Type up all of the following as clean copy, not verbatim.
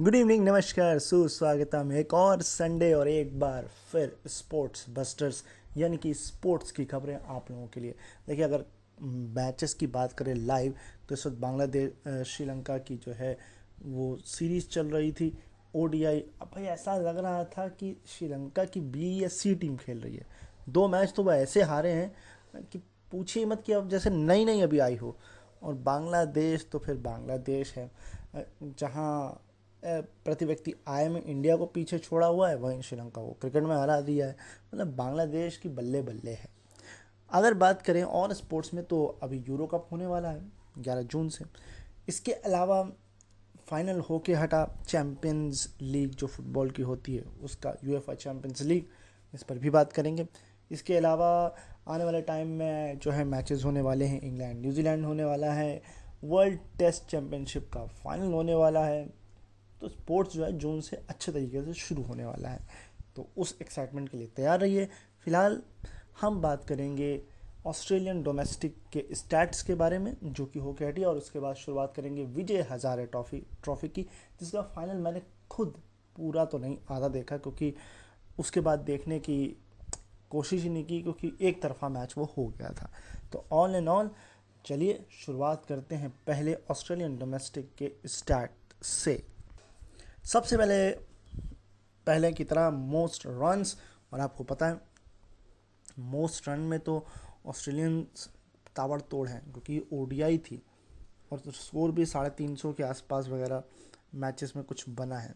Good evening, नमस्कार, सुस्वागतम एक और संडे और एक बार फिर स्पोर्ट्स बस्टर्स यानी कि स्पोर्ट्स की खबरें आप लोगों के लिए। देखिए, अगर मैचेस की बात करें लाइव तो इस वक्त बांग्लादेश श्रीलंका की जो है वो सीरीज़ चल रही थी ओडीआई। अब भाई ऐसा लग रहा था कि श्रीलंका की बी या सी टीम खेल रही है। दो मैच तो वो ऐसे हारे हैं कि पूछिए मत, कि अब जैसे नई नई अभी आई हो। और बांग्लादेश तो फिर बांग्लादेश है, जहाँ प्रति व्यक्ति आय में इंडिया को पीछे छोड़ा हुआ है, वहीं श्रीलंका को क्रिकेट में हरा दिया है। मतलब बांग्लादेश की बल्ले बल्ले है। अगर बात करें और स्पोर्ट्स में तो अभी यूरो कप होने वाला है 11 जून से। इसके अलावा फाइनल होके हटा चैम्पियंस लीग जो फुटबॉल की होती है उसका, यूएफए चैम्पियंस लीग, इस पर भी बात करेंगे। इसके अलावा आने वाले टाइम में जो है मैचेस होने वाले हैं, इंग्लैंड न्यूजीलैंड होने वाला है, वर्ल्ड टेस्ट चैम्पियनशिप का फाइनल होने वाला है। तो स्पोर्ट्स जो है जून से अच्छे तरीके से शुरू होने वाला है, तो उस एक्साइटमेंट के लिए तैयार रहिए। फिलहाल हम बात करेंगे ऑस्ट्रेलियन डोमेस्टिक के स्टैट्स के बारे में जो कि होके हटी, और उसके बाद शुरुआत करेंगे विजय हजारे ट्रॉफी की, जिसका फाइनल मैंने खुद पूरा तो नहीं, आधा देखा, क्योंकि उसके बाद देखने की कोशिश ही नहीं की क्योंकि एक तरफा मैच वो हो गया था। तो ऑल इन ऑल चलिए शुरुआत करते हैं पहले ऑस्ट्रेलियन डोमेस्टिक के स्टैट से। सबसे पहले की तरह मोस्ट रन्स, और आपको पता है मोस्ट रन में तो ऑस्ट्रेलियन ताबड़तोड़ हैं क्योंकि ओडीआई थी, और तो स्कोर भी 350 के आसपास वगैरह मैचेस में कुछ बना है।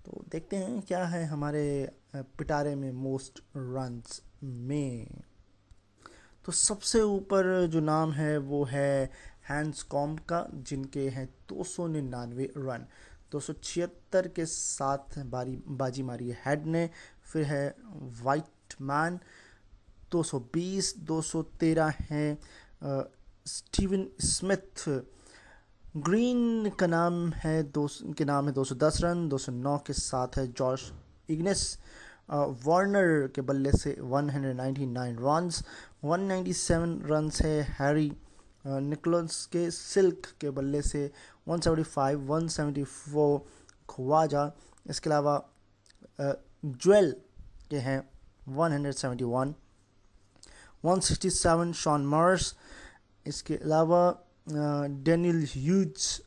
तो देखते हैं क्या है हमारे पिटारे में मोस्ट रन्स में। तो सबसे ऊपर जो नाम है वो है हैंस कॉम्ब का, जिनके हैं 299 रन। 276 के साथ बाजी मारी है हेड ने। फिर है वाइट मैन 220, 213 है स्टीवन स्मिथ। ग्रीन का नाम है 210 रन। 209 के साथ है जॉश इग्निस। वार्नर के बल्ले से 199 रन्स। 197 रन्स है हैरी निकोलस के। सिल्क के बल्ले से 175, 174 ख्वाजा। इसके अलावा ज्वेल के हैं 171, 167 शॉन मार्स। इसके अलावा डेनियल ह्यूज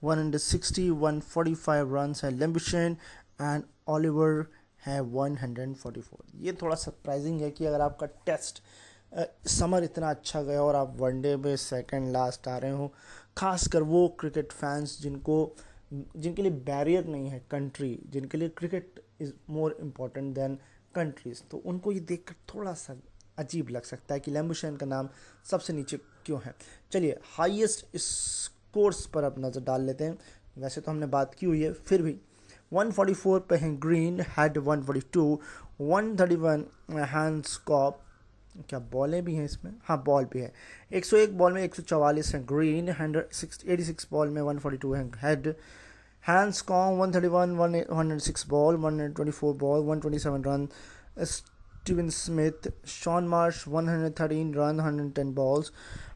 160, 145 रन्स है लेम्बुशेन। एंड ओलिवर है 144। ये थोड़ा सरप्राइजिंग है कि अगर आपका टेस्ट समर इतना अच्छा गया और आप वनडे में सेकंड लास्ट आ रहे हो, खासकर वो क्रिकेट फैंस जिनके लिए बैरियर नहीं है कंट्री, जिनके लिए cricket is more important then countries, तो उनको ये देखकर थोड़ा सा अजीब लग सकता है कि लैम्बुशेन का नाम सबसे नीचे क्यों है। चलिए हाईएस्ट स्कोर्स पर अब नज़र डाल लेते हैं। वैसे तो हमने बात की हुई है, फिर भी 144 पे हैं ग्रीन, हेड 142, 131 हैंड्स कॉप। क्या बॉलें भी हैं इसमें? हाँ, बॉल भी है। 101 बॉल में 144 है ग्रीन, 86 बॉल में 142 है head. Hands com 131, 106 ball, 124 ball, 127 run. Steven Smith, Sean Marsh 113 run, 110 balls,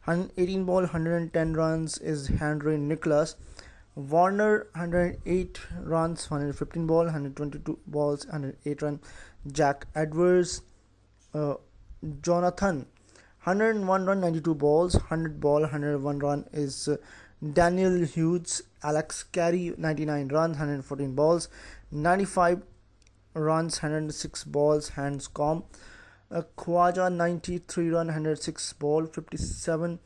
118 ball, 110 runs is Henry Nicholas. Warner 108 runs, 115 ball, 122 balls, 108 run. Jack Edwards, Jonathan 101 run, 92 balls, 100 ball, 101 run is Daniel Hughes. Alex Carey 99 runs, 114 balls, 95 runs, 106 balls, hands com. Khwaja 93 run, 106 ball, 57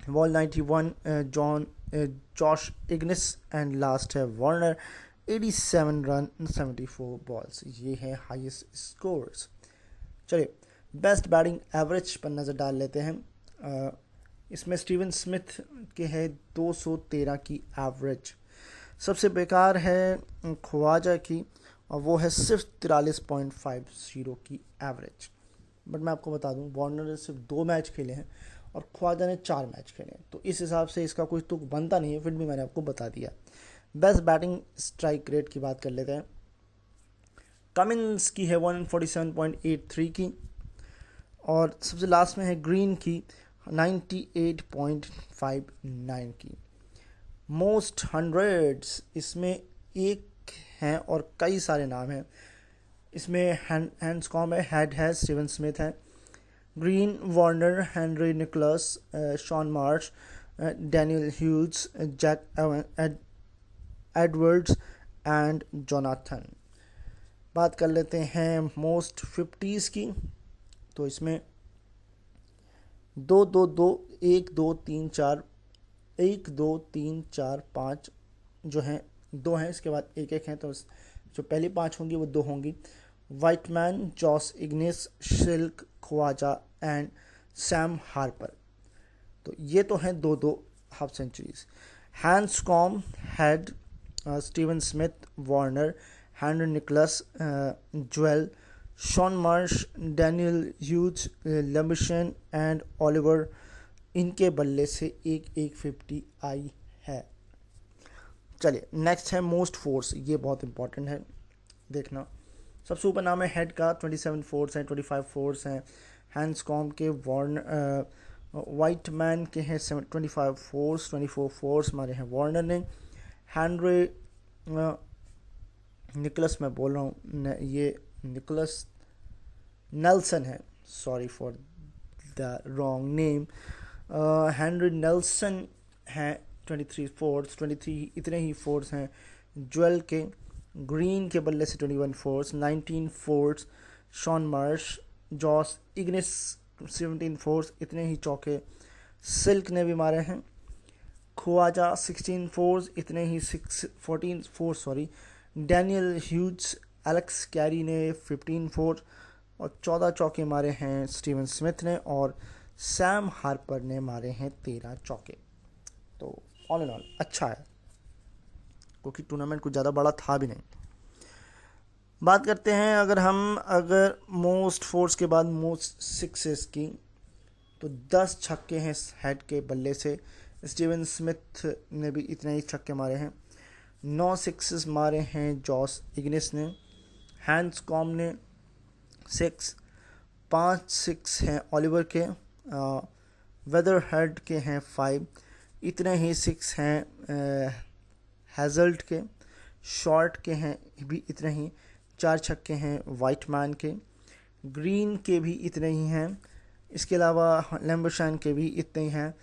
ball, 91 Josh Ignis, and last है Warner 87 run, 74 balls. ये है highest scores. चलिए best batting average पर नज़र डाल लेते हैं। इसमें स्टीवन स्मिथ के है 213 की एवरेज। सबसे बेकार है ख्वाजा की, और वो है सिर्फ 43.50 की एवरेज। बट मैं आपको बता दूं, वार्नर ने सिर्फ 2 मैच खेले हैं और ख्वाजा ने 4 मैच खेले हैं, तो इस हिसाब से इसका कोई तुक बनता नहीं है, फिर भी मैंने आपको बता दिया। बेस्ट बैटिंग स्ट्राइक रेट की बात कर लेते हैं। कमिंस की है 147.83 की, और सबसे लास्ट में है ग्रीन की 98.59 की। मोस्ट हंड्रेड्स, इसमें एक हैं और कई सारे नाम हैं। इसमें हैंड्सकॉम्ब है, हेड है, स्टीवन स्मिथ है, Green, Warner, Henry Nicholas, Shaun Marsh, Daniel Hughes, Jack Edwards and Jonathan. बात कर लेते हैं मोस्ट 50s की। तो इसमें 1 2 3 4 5 जो हैं, 2 हैं, इसके बाद एक एक हैं, तो जो पहली 5 होंगी वो 2 होंगी। Whiteman, Josh Inglis, Silk, Khawaja and Sam Harper. तो ये तो हैं 2-2 half centuries. Handscomb, Head, Steven Smith, Warner, Henry Nicholls, Joel, Shaun Marsh, Daniel Hughes, Labuschagne and Oliver, इनके बल्ले से एक 50 आई है। चलिए नेक्स्ट है मोस्ट फोर्स। ये बहुत इंपॉर्टेंट है, देखना। सबसे ऊपर नाम है हेड का, 27 फोर्स हैं, 25 फोर्स हैं। हैंड्सकॉम्ब के, वाइटमैन के हैं 25 फोर्स, 24 फोर्स मारे हैं वार्नर ने। हेनरी निकोलस, मैं बोल रहा हूँ ये निकोलस नेल्सन है, sorry for the wrong name. Henry Nelson हैं 23 फोर्स, 23 इतने ही फोर्स हैं जोएल के। ग्रीन के बल्ले से 21 fours, 19 fours Shaun Marsh, Josh Inglis 17 fours, इतने ही चौके सिल्क ने भी मारे हैं। ख्वाजा 16 फोर्स, इतने ही 14 force sorry. Daniel huge, Alex Carey ने 15 फोर्स और 14 चौके मारे हैं स्टीवन स्मिथ ने, और सैम हार्पर ने मारे हैं 13 चौके। तो ऑल इन ऑल अच्छा है, क्योंकि टूर्नामेंट कुछ ज़्यादा बड़ा था भी नहीं। बात करते हैं अगर मोस्ट फोर्स के बाद मोस्ट सिक्सेस की, तो 10 छक्के हैं हेड के बल्ले से। स्टीवन स्मिथ ने भी इतने ही छक्के मारे हैं। 9 सिक्सेस मारे हैं जॉस इग्निस ने। हैंड्सकॉम्ब ने 6, 5 6 हैं ओलिवर के। वेदरहेड के हैं 5, इतने ही 6 हैं हैजल्ट के। शॉर्ट के हैं भी इतने ही 4 छक्के हैं वाइटमैन के। ग्रीन के भी इतने ही हैं। इसके अलावा लैम्बशाइन के भी इतने ही हैं।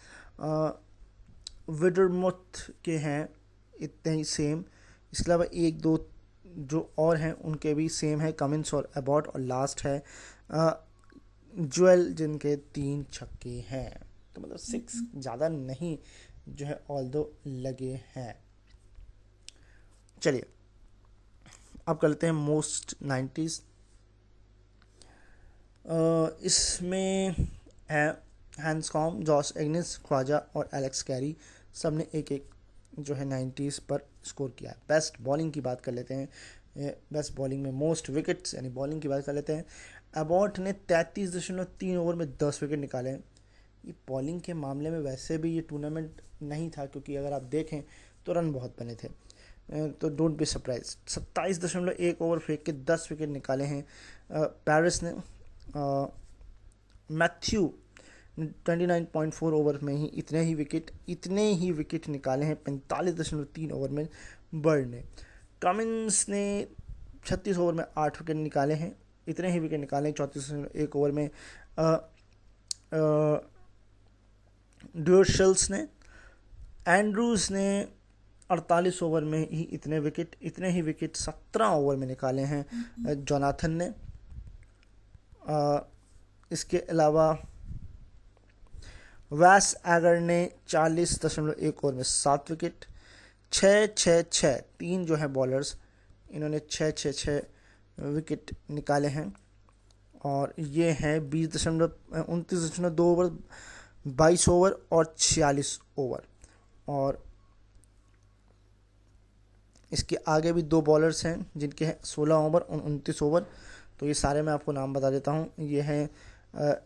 विडरमुथ के हैं इतने ही सेम। इसके अलावा 1-2 जो और हैं उनके भी सेम है, कमिंस और अबॉट, और लास्ट है जोएल जिनके 3 छक्के हैं। तो मतलब 6 ज़्यादा नहीं जो है ऑल दो लगे हैं। चलिए अब कर लेते हैं मोस्ट 90s। इसमें है हैंड्सकॉम्ब, जॉस इग्निस, ख्वाजा और एलेक्स कैरी, सब ने एक एक जो है 90s पर स्कोर किया है। बेस्ट बॉलिंग की बात कर लेते हैं। बेस्ट बॉलिंग में मोस्ट विकेट्स यानी बॉलिंग की बात कर लेते हैं। अबॉट ने 33.3 ओवर में 10 विकेट निकाले हैं। ये बॉलिंग के मामले में वैसे भी ये टूर्नामेंट नहीं था, क्योंकि अगर आप देखें तो रन बहुत बने थे, तो डोंट बी सरप्राइज। 27.1 ओवर फेंक के 10 विकेट निकाले हैं पेरिस ने। मैथ्यू 29.4 ओवर में ही इतने ही विकेट निकाले हैं 45.3 ओवर में बर्ड ने। कमिंस ने 36 ओवर में 8 विकेट निकाले हैं, इतने ही विकेट निकाले 34.1 ओवर में ड्यूशल्स ने। एंड्रूज ने 48 ओवर में ही इतने ही विकेट 17 ओवर में निकाले हैं जोनाथन ने। इसके अलावा वैस एगर ने 40.1 ओवर में 7 विकेट। 6-6-6 3 जो है बॉलर्स, इन्होंने 6-6-6 विकेट निकाले हैं, और ये हैं 29.2 ओवर, 22 ओवर और 46 ओवर। और इसके आगे भी 2 बॉलर्स हैं जिनके हैं 16 ओवर और 29 ओवर। तो ये सारे मैं आपको नाम बता देता हूँ। ये हैं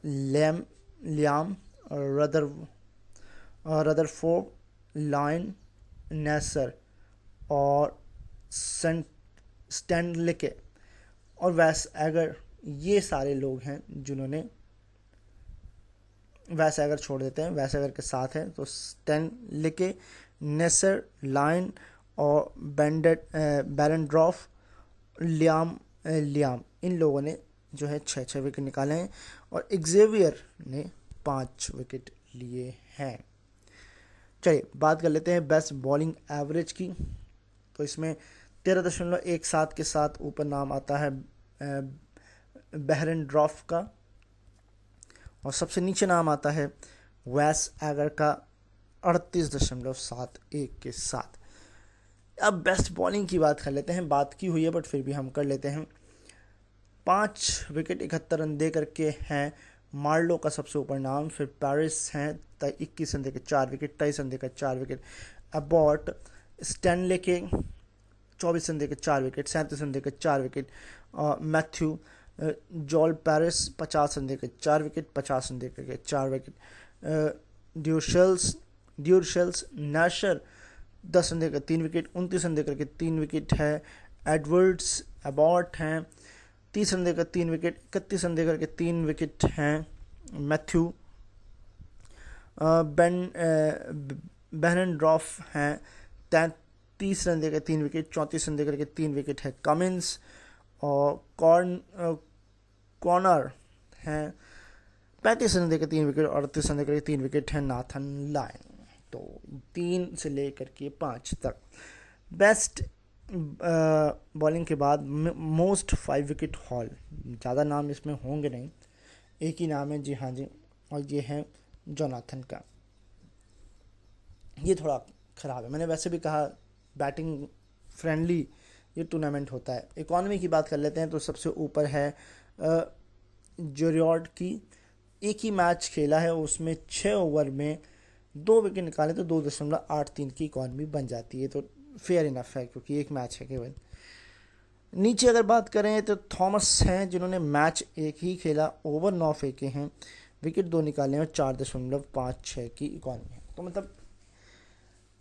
लियाम रदरफोर्ड, लाइन नेसर और स्टैनलिके और वैस एगर। ये सारे लोग हैं जिन्होंने, वैस एगर छोड़ देते हैं, वैस एगर के साथ हैं, तो स्टैनलिके, नेसर लाइन और बैरनड्रॉफ, लियाम इन लोगों ने जो है 6 विकेट निकाले हैं और एक्जेवियर ने 5 विकेट लिए हैं। चलिए बात कर लेते हैं बेस्ट बॉलिंग एवरेज की। तो इसमें 13.17 के साथ ऊपर नाम आता है बैरनड्रॉफ का और सबसे नीचे नाम आता है वेस एगर का 38.71 के साथ। अब बेस्ट बॉलिंग की बात कर लेते हैं, बात की हुई है बट फिर भी हम कर लेते हैं। 5 विकेट 71 रन दे करके हैं मार्लो का सबसे ऊपर नाम, फिर पेरिस हैं 21 रन देकर 4 विकेट, 23 रन देकर 4 विकेट, अबॉट स्टैनले के 24 रन देकर 4 विकेट, 37 रन देकर 4 विकेट, मैथ्यू जॉल पेरिस 50 रन देकर 4 विकेट, 50 रन देकर 4 विकेट, ड्यूरशेल्स नैशर 10 रन देकर 3 विकेट, 29 रन देकर के 3 विकेट है, एडवर्ड्स अबॉट हैं 30 रन देकर 3 विकेट, 31 रन देकर के 3 विकेट हैं, मैथ्यू बैरनड्रॉफ हैं 33 रन देकर 3 विकेट, 34 रन देकर के 3 विकेट है कमिंस, और कॉर्नर हैं 35 रन देकर 3 विकेट और 38 रन देकर के 3 विकेट है नाथन लाइन। तो 3 से लेकर के 5 तक। बेस्ट बॉलिंग के बाद मोस्ट 5 विकेट हॉल, ज़्यादा नाम इसमें होंगे नहीं, एक ही नाम है, जी हाँ जी, और ये है जोनाथन का। ये थोड़ा ख़राब है, मैंने वैसे भी कहा बैटिंग फ्रेंडली ये टूर्नामेंट होता है। इकॉनमी की बात कर लेते हैं तो सबसे ऊपर है जोरियॉर्ड की, एक ही मैच खेला है, उसमें 6 ओवर में 2 विकेट निकाले तो 2.83 की इकॉनमी बन जाती है, तो फेयर इनफ है क्योंकि एक मैच है केवल। नीचे अगर बात करें तो थॉमस हैं जिन्होंने मैच एक ही खेला, ओवर 9 फेंके हैं, विकेट 2 निकाले हैं और 4.56 की इकॉनमी है। तो मतलब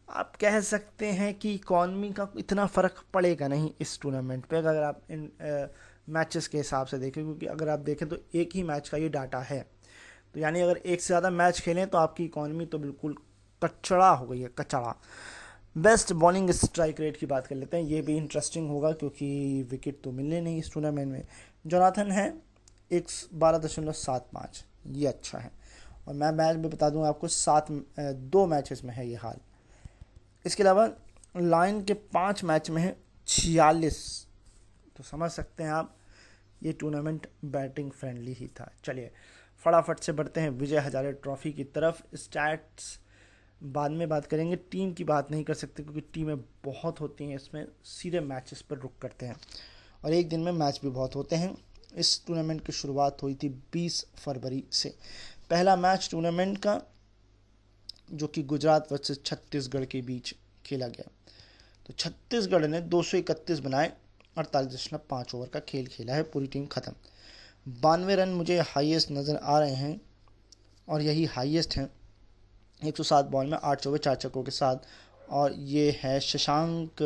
आप कह सकते हैं कि इकॉनमी का इतना फ़र्क पड़ेगा नहीं इस टूर्नामेंट पे अगर आप इन मैचेस के हिसाब से देखें, क्योंकि अगर आप देखें तो एक ही मैच का ये डाटा है, तो यानी अगर एक से ज़्यादा मैच खेलें तो आपकी इकॉनमी तो बिल्कुल कचड़ा हो गई है, कचड़ा। बेस्ट बॉलिंग स्ट्राइक रेट की बात कर लेते हैं, ये भी इंटरेस्टिंग होगा क्योंकि विकेट तो मिलने नहीं इस टूर्नामेंट में। जोनाथन है 12.75, ये अच्छा है, और मैं मैच भी बता दूं आपको 2 मैचेस में है ये हाल। इसके अलावा लाइन के 5 मैच में है 46, तो समझ सकते हैं आप ये टूर्नामेंट बैटिंग फ्रेंडली ही था। चलिए फटाफट से बढ़ते हैं विजय हजारे ट्रॉफी की तरफ। स्टैट्स बाद में बात करेंगे, टीम की बात नहीं कर सकते क्योंकि टीमें बहुत होती हैं, इसमें सीधे मैचेस पर रुक करते हैं और एक दिन में मैच भी बहुत होते हैं। इस टूर्नामेंट की शुरुआत हुई थी 20 फरवरी से। पहला मैच टूर्नामेंट का जो कि गुजरात वर्सेस छत्तीसगढ़ के बीच खेला गया, तो छत्तीसगढ़ ने 231 बनाए, 48.5 ओवर का खेल खेला है, पूरी टीम ख़त्म। 92 रन मुझे हाईएस्ट नज़र आ रहे हैं और यही हाईएस्ट हैं 107 बॉल में 8 चौके 4 छक्कों के साथ, और ये है शशांक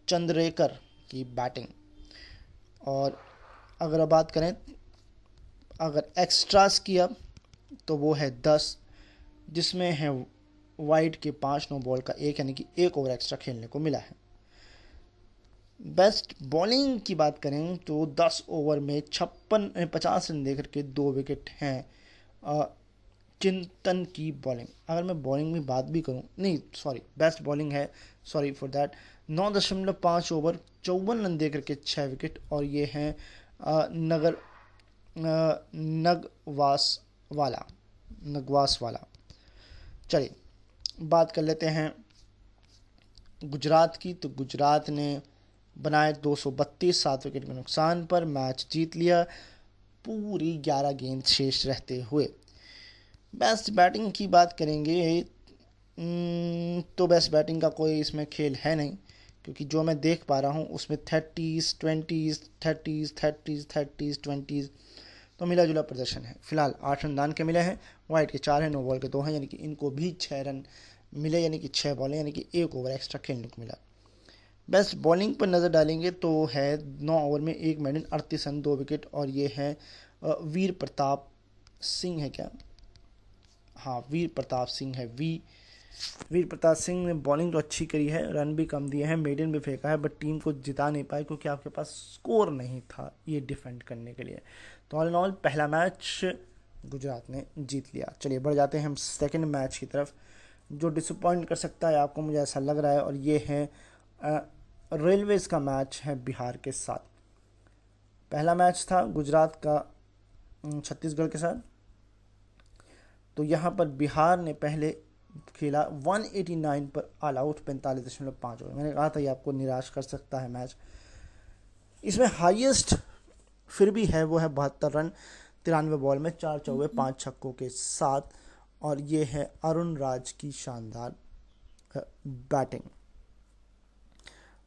चंद्रेकर की बैटिंग। और अगर बात करें अगर एक्स्ट्रास की अब तो वो है 10, जिसमें है वाइड के 5 नो बॉल का 1, यानी कि 1 ओवर एक्स्ट्रा खेलने को मिला है। बेस्ट बॉलिंग की बात करें तो 10 ओवर में 50 रन देकर के 2 विकेट हैं चिंतन की बॉलिंग। अगर मैं बॉलिंग में बात भी करूं, नहीं सॉरी, बेस्ट बॉलिंग है, sorry for that, 9.5 over 54 run देकर के 6 विकेट, और ये हैं नगवास वाला। चलिए बात कर लेते हैं गुजरात की, तो गुजरात ने बनाए 232, 7 विकेट के नुकसान पर मैच जीत लिया पूरी 11 गेंद शेष रहते हुए। बेस्ट बैटिंग की बात करेंगे तो बेस्ट बैटिंग का कोई इसमें खेल है नहीं, क्योंकि जो मैं देख पा रहा हूँ उसमें 30s 20s तो मिला जुला प्रदर्शन है। फिलहाल 8 रन दान के मिले हैं, वाइड के 4 हैं, नो बॉल के 2 हैं, यानी कि इनको भी 6 रन मिले, यानी कि 6 बॉलें, यानी कि 1 ओवर एक्स्ट्रा खेलने को मिला। बेस्ट बॉलिंग पर नज़र डालेंगे तो है 9 ओवर में 1 मेडन 38 रन 2 विकेट, और ये है वीर प्रताप सिंह है क्या, हाँ, वीर प्रताप सिंह है। वीर प्रताप सिंह ने बॉलिंग तो अच्छी करी है, रन भी कम दिए हैं, मेडन भी फेंका है, बट टीम को जिता नहीं पाए क्योंकि आपके पास स्कोर नहीं था ये डिफेंड करने के लिए। तो ऑल इन ऑल पहला मैच गुजरात ने जीत लिया। चलिए बढ़ जाते हैं हम सेकंड मैच की तरफ, जो डिसअपॉइंट कर सकता है आपको, मुझे ऐसा लग रहा है, और ये है रेलवेज का मैच है बिहार के साथ। पहला मैच था गुजरात का छत्तीसगढ़ के साथ। तो यहाँ पर बिहार ने पहले खेला 189 पर ऑल आउट 45.5 ओवर। मैंने कहा था ये आपको निराश कर सकता है मैच। इसमें हाईएस्ट फिर भी है, वो है 72 रन 93 बॉल में, 4 चौके 5 छक्कों के साथ। और ये है अरुण राज की शानदार बैटिंग।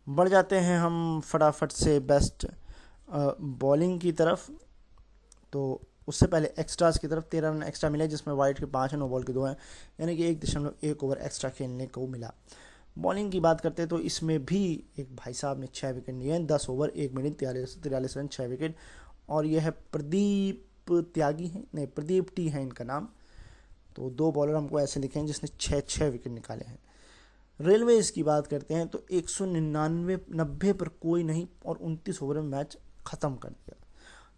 बढ़ जाते हैं हम फटाफट से बेस्ट बॉलिंग की तरफ। तो उससे पहले एक्स्ट्रास की तरफ 13 रन एक्स्ट्रा मिले, जिसमें वाइड के 5 हैं, नो बॉल के 2 हैं, यानी कि 1.1 ओवर एक्स्ट्रा खेलने को मिला। बॉलिंग की बात करते हैं तो इसमें भी एक भाई साहब ने 6 विकेट लिए हैं, 10 ओवर 1 मिनट 43 रन 6 विकेट। और यह है प्रदीप त्यागी है, नहीं प्रदीप टी है इनका नाम। तो 2 बॉलर हमको ऐसे लिखे हैं जिसने 6 विकेट निकाले हैं। रेलवेज की बात करते हैं तो 199 पर कोई नहीं और 29 ओवर में मैच ख़त्म कर दिया,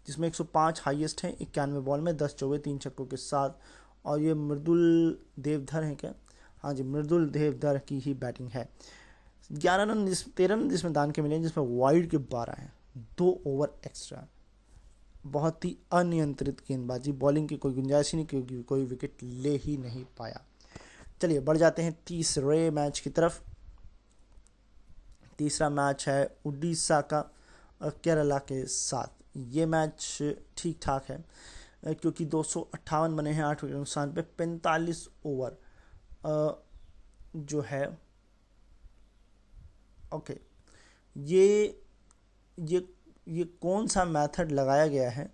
जिसमें 105 हाईएस्ट है 91 बॉल में, 10 चौके 3 छक्कों के साथ। और ये मृदुल देवधर है क्या? हाँ जी, मृदुल देवधर की ही बैटिंग है। 13 रन जिसमें दान के मिले, जिसमें वाइड के 12 हैं, 2 ओवर एक्स्ट्रा। बहुत ही अनियंत्रित गेंदबाजी, बॉलिंग की कोई गुंजाइश ही नहीं क्योंकि कोई विकेट ले ही नहीं पाया। चलिए बढ़ जाते हैं तीसरे मैच की तरफ। तीसरा मैच है उड़ीसा का केरला के साथ। ये मैच ठीक ठाक है क्योंकि 258 बने हैं 8 विकेट नुकसान पे, 45 ओवर जो है। ओके, ये कौन सा मेथड लगाया गया है?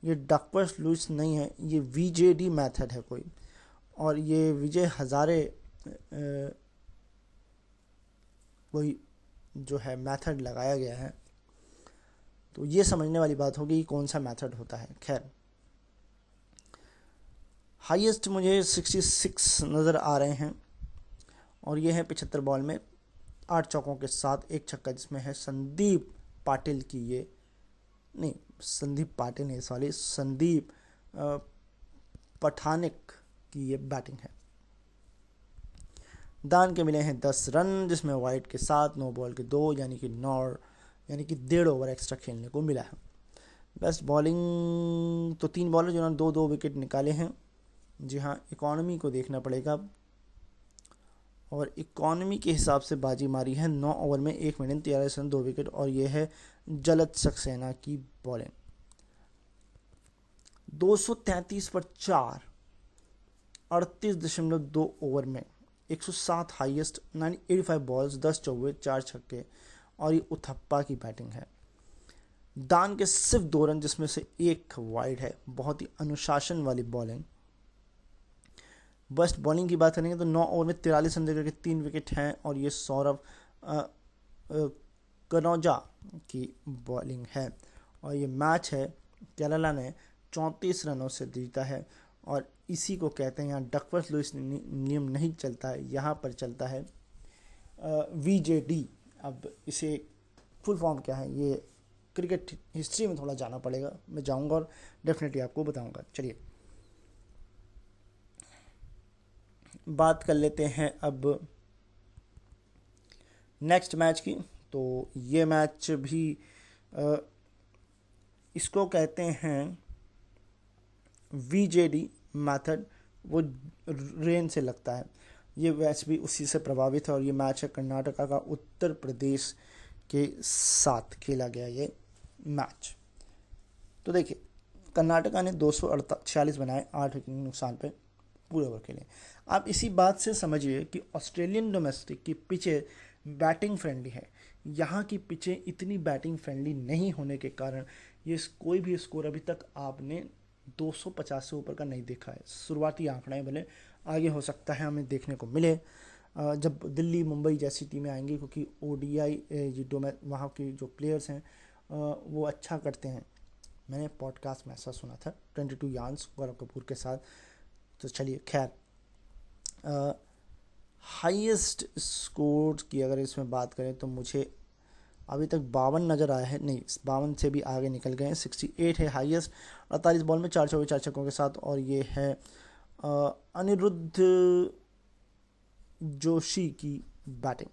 ये डकवर्थ लुईस नहीं है, ये वीजेडी मेथड है कोई, और ये विजय हजारे कोई जो है मेथड लगाया गया है। तो ये समझने वाली बात होगी कौन सा मेथड होता है। खैर, हाईएस्ट मुझे 66 नज़र आ रहे हैं, और ये है 75 बॉल में 8 चौकों के साथ 1 छक्का, जिसमें है संदीप पाटिल की ये नहीं संदीप पाटिल नहीं सॉरी संदीप पठानिक की ये बैटिंग है। दान के मिले हैं 10 रन, जिसमें वाइड के साथ 9 बॉल के 2 यानी कि 1.5 ओवर एक्स्ट्रा खेलने को मिला है। बेस्ट बॉलिंग तो 3 बॉलर जिन्होंने 2 विकेट निकाले हैं। जी हाँ, इकॉनमी को देखना पड़ेगा, और इकॉनमी के हिसाब से बाजी मारी है 9 ओवर में 1 मिनट 43 रन 2 विकेट। और ये है जलत सक्सेना की बॉलिंग। 233 पर 4, 38.2 ओवर में 107 हाईएस्ट 85 बॉल्स, 10 चौके 4 छक्के, और ये उथप्पा की बैटिंग है। दान के सिर्फ 2 रन, जिसमें से 1 वाइड है। बहुत ही अनुशासन वाली बॉलिंग। बेस्ट बॉलिंग की बात करेंगे तो 9 ओवर में 43 रन देकर के 3 विकेट हैं, और ये सौरभ कनौजा की बॉलिंग है। और ये मैच है केरला ने 34 रनों से जीता है, और इसी को कहते हैं, यहाँ डकवर्थ लुईस नियम नहीं चलता है, यहाँ पर चलता है वीजेडी। अब इसे फुल फॉर्म क्या है, ये क्रिकेट हिस्ट्री में थोड़ा जाना पड़ेगा, मैं जाऊंगा और डेफिनेटली आपको बताऊंगा। चलिए बात कर लेते हैं अब नेक्स्ट मैच की। तो ये मैच भी इसको कहते हैं वीजेडी मेथड, वो रेन से लगता है। ये मैच भी उसी से प्रभावित है, और ये मैच है कर्नाटका का उत्तर प्रदेश के साथ खेला गया ये मैच। तो देखिए, कर्नाटका ने 246 बनाए 8 विकेट नुकसान पे पूरे ओवर खेले। आप इसी बात से समझिए कि ऑस्ट्रेलियन डोमेस्टिक की पिचें बैटिंग फ्रेंडली है, यहाँ की पिचें इतनी बैटिंग फ्रेंडली नहीं होने के कारण ये कोई भी स्कोर अभी तक आपने 250 से ऊपर का नहीं देखा है। शुरुआती आंकड़े भले आगे हो सकता है हमें देखने को मिले जब दिल्ली मुंबई जैसी टीमें आएंगी, क्योंकि ओडीआई वहाँ के जो प्लेयर्स हैं वो अच्छा करते हैं। मैंने पॉडकास्ट में ऐसा सुना था 22 यार्न्स गौरव कपूर के साथ। तो चलिए खैर, हाईएस्ट स्कोर की अगर इसमें बात करें तो मुझे अभी तक 52 नज़र आया है, नहीं 52 से भी आगे निकल गए हैं। 68 है हाईएस्ट, 48 बॉल में 4 चौके 4 छक्कों के साथ। और ये है अनिरुद्ध जोशी की बैटिंग।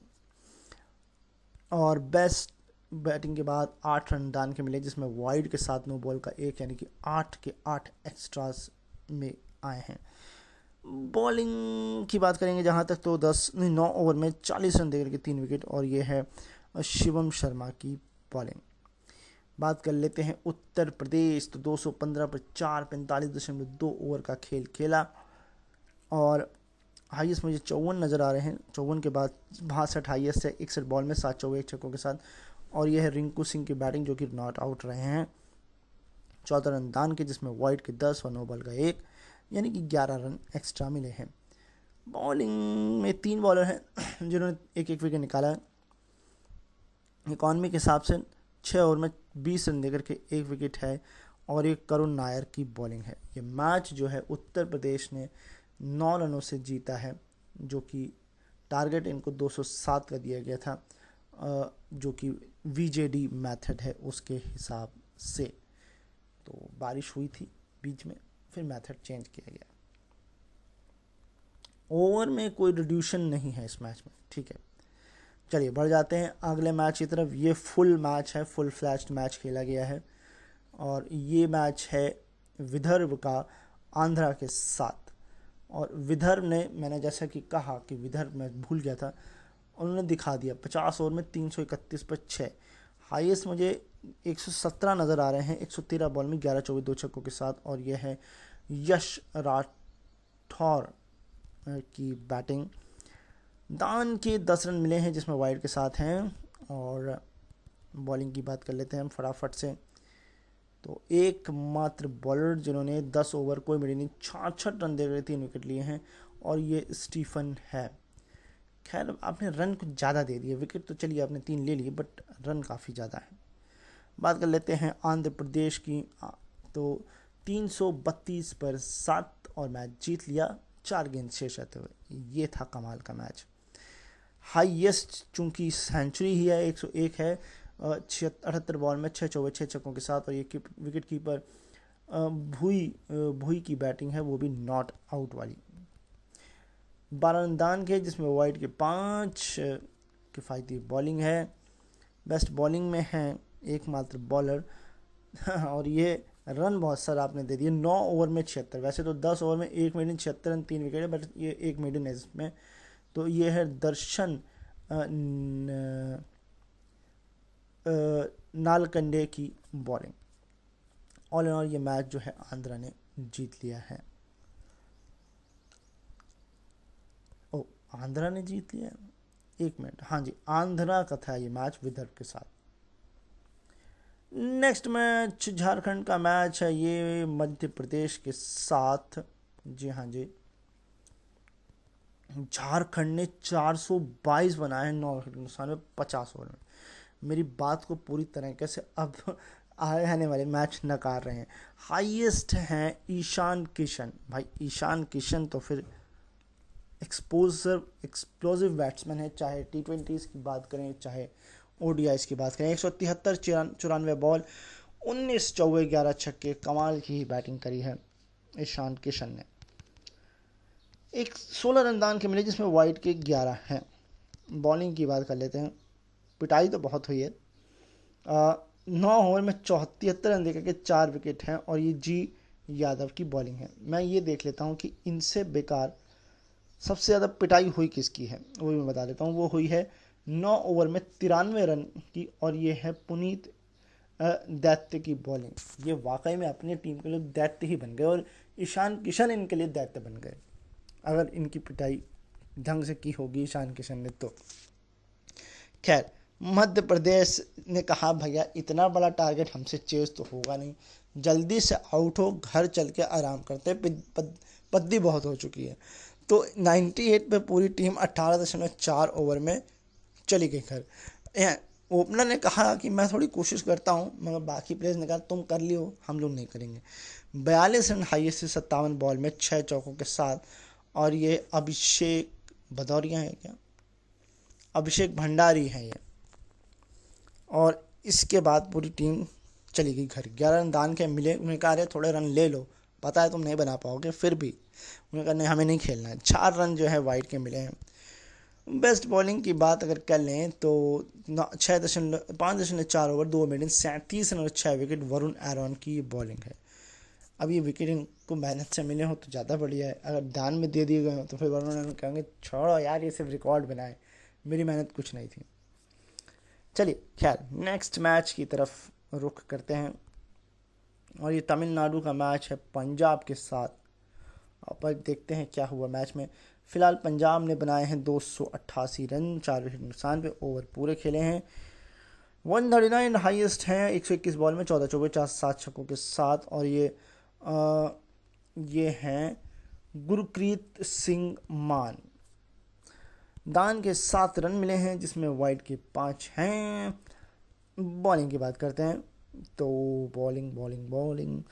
और बेस्ट बैटिंग के बाद 8 रन दान के मिले, जिसमें वाइड के साथ नो बॉल का एक, यानी कि 8 के 8 एक्स्ट्रास में आए हैं। बॉलिंग की बात करेंगे जहां तक तो 9 ओवर में 40 रन देकर के 3 विकेट। और ये है शिवम शर्मा की बॉलिंग। बात कर लेते हैं उत्तर प्रदेश, तो 215 पर 4 45.2 ओवर का खेल खेला और हाईएस्ट मुझे 54 नज़र आ रहे हैं। 54 के बाद 62 हाईएस्ट है 61 बॉल में 7 चौके 1 छक्कों के साथ। और यह है रिंकू सिंह की बैटिंग, जो कि नॉट आउट रहे हैं 14 रन दान के, जिसमें वाइड के 10 और नो बॉल का 1, यानी कि 11 रन एक्स्ट्रा मिले हैं। बॉलिंग में 3 बॉलर हैं जिन्होंने एक एक विकेट निकाला है। इकॉनमी के हिसाब से 6 ओवर में 20 रन देकर के 1 विकेट है और एक करुण नायर की बॉलिंग है। ये मैच जो है उत्तर प्रदेश ने 9 रनों से जीता है, जो कि टारगेट इनको 207 का दिया गया था, जो कि वीजेडी मेथड है उसके हिसाब से। तो बारिश हुई थी बीच में, फिर मेथड चेंज किया गया। ओवर में कोई रिड्यूशन नहीं है इस मैच में, ठीक है। चलिए बढ़ जाते हैं अगले मैच की तरफ। ये फुल मैच है, फुल फ्लैश्ड मैच खेला गया है और ये मैच है विदर्भ का आंध्रा के साथ। और विदर्भ ने, मैंने जैसा कि कहा कि विदर्भ मैं भूल गया था, उन्होंने दिखा दिया 50 ओवर में 331 पर 6। हाईएस्ट मुझे 117 नज़र आ रहे हैं 113 बॉल में 11 चौके 2 छक्कों के साथ। और यह है यश राठौर की बैटिंग। दान के 10 रन मिले हैं, जिसमें वाइड के साथ हैं। और बॉलिंग की बात कर लेते हैं हम फटाफट से। तो एकमात्र बॉलर जिन्होंने 10 ओवर कोई मिले नहीं 66 रन दे रहे 3 विकेट लिए हैं, और ये स्टीफन है। खैर आपने रन कुछ ज़्यादा दे दिए, विकेट तो चलिए आपने 3 ले लिए, बट रन काफ़ी ज़्यादा है। बात कर लेते हैं आंध्र प्रदेश की। तो 332 पर 7 और मैच जीत लिया 4 गेंद शेष रहते हुए। ये था कमाल का मैच। हाईएस्ट चूंकि सेंचुरी ही है 101 है 78 बॉल में 6 चौके 6 छक्कों के साथ। और ये विकेट कीपर भुई की बैटिंग है, वो भी नॉट आउट वाली। 12 रन दान के, जिसमें वाइड के 5, किफ़ायती बॉलिंग है। बेस्ट बॉलिंग में है एकमात्र बॉलर और ये रन बहुत सारा आपने दे दिए 9 ओवर में 76। वैसे तो 10 ओवर में 1 मेडन 76 रन 3 विकेट है, बट ये 1 मेडन है इसमें। तो ये है दर्शन नालकंडे की बॉलिंग। ऑल इन ऑल ये मैच जो है आंध्रा ने जीत लिया है। ओ आंध्रा ने जीत लिया, 1 मिनट, हाँ जी आंध्रा का था ये मैच विदर्भ के साथ। नेक्स्ट मैच झारखंड का मैच है, ये मध्य प्रदेश के साथ। जी हाँ जी, झारखंड ने 422 बनाए हैं 9 विकेट नुकसान में 50 ओवर में। मेरी बात को पूरी तरीके से अब आने वाले मैच नकार रहे हैं। हाईएस्ट हैं ईशान किशन। भाई ईशान किशन तो फिर एक्सप्लोसिव बैट्समैन है, चाहे T20s की बात करें चाहे ODIs की बात करें। 173 94 बॉल 19 चौके 11 छक्के, कमाल की ही बैटिंग करी है ईशान किशन ने। 16 रन दान के मिले, जिसमें वाइड के 11 हैं। बॉलिंग की बात कर लेते हैं। पिटाई तो बहुत हुई है। 9 ओवर में 74 रन देकर के 4 विकेट हैं और ये जी यादव की बॉलिंग है। मैं ये देख लेता हूँ कि इनसे बेकार सबसे ज़्यादा पिटाई हुई किसकी है, वो भी मैं बता देता हूँ। वो हुई है 9 ओवर में 93 रन की, और ये है पुनीत दैत्य की बॉलिंग। ये वाकई में अपनी टीम के लिए दैत्य ही बन गए और ईशान किशन इनके लिए दैत्य बन गए, अगर इनकी पिटाई ढंग से की होगी ईशान किशन ने तो। खैर मध्य प्रदेश ने कहा भैया इतना बड़ा टारगेट हमसे चेज तो होगा नहीं, जल्दी से आउट हो, घर चल के आराम करते, पद्दी बहुत हो चुकी है। तो 98 पे पूरी टीम 18.4 ओवर में चली गई घर। ओपनर ने कहा कि मैं थोड़ी कोशिश करता हूँ, मगर बाकी प्लेयर्स ने कहा तुम कर लियो, हम लोग नहीं करेंगे। 42 रन हाईएस्ट से 57 बॉल में 6 चौकों के साथ। और ये अभिषेक भदौरिया है क्या, अभिषेक भंडारी है ये। और इसके बाद पूरी टीम चली गई घर। 11 रन दान के मिले, उन्हें कहा रहे थोड़े रन ले लो, पता है तुम नहीं बना पाओगे, फिर भी उन्हें कहा नहीं हमें नहीं खेलना है। 4 रन जो है वाइड के मिले हैं। बेस्ट बॉलिंग की बात अगर कर लें तो 5.4 ओवर 2 मिनट 37 रन और 6 विकेट वरुण एरॉन की ये बॉलिंग है। अब ये विकेट इनको मेहनत से मिले हो तो ज़्यादा बढ़िया है, अगर दान में दे दिए गए हो तो फिर वरुण एरॉन कहेंगे छोड़ो यार ये सिर्फ रिकॉर्ड बनाए, मेरी मेहनत कुछ नहीं थी। चलिए खैर नेक्स्ट मैच की तरफ रुख करते हैं, और ये तमिलनाडु का मैच है पंजाब के साथ। अब देखते हैं क्या हुआ मैच में। फिलहाल पंजाब ने बनाए हैं 288 रन, 4 विकेट नुकसान पे, ओवर पूरे खेले हैं। 139 हाईएस्ट हैं 121 बॉल में, 14 चौके 7 छक्कों के साथ। और ये हैं गुरप्रीत सिंह मान। दान के 7 रन मिले हैं जिसमें वाइड के 5 हैं। बॉलिंग की बात करते हैं तो बॉलिंग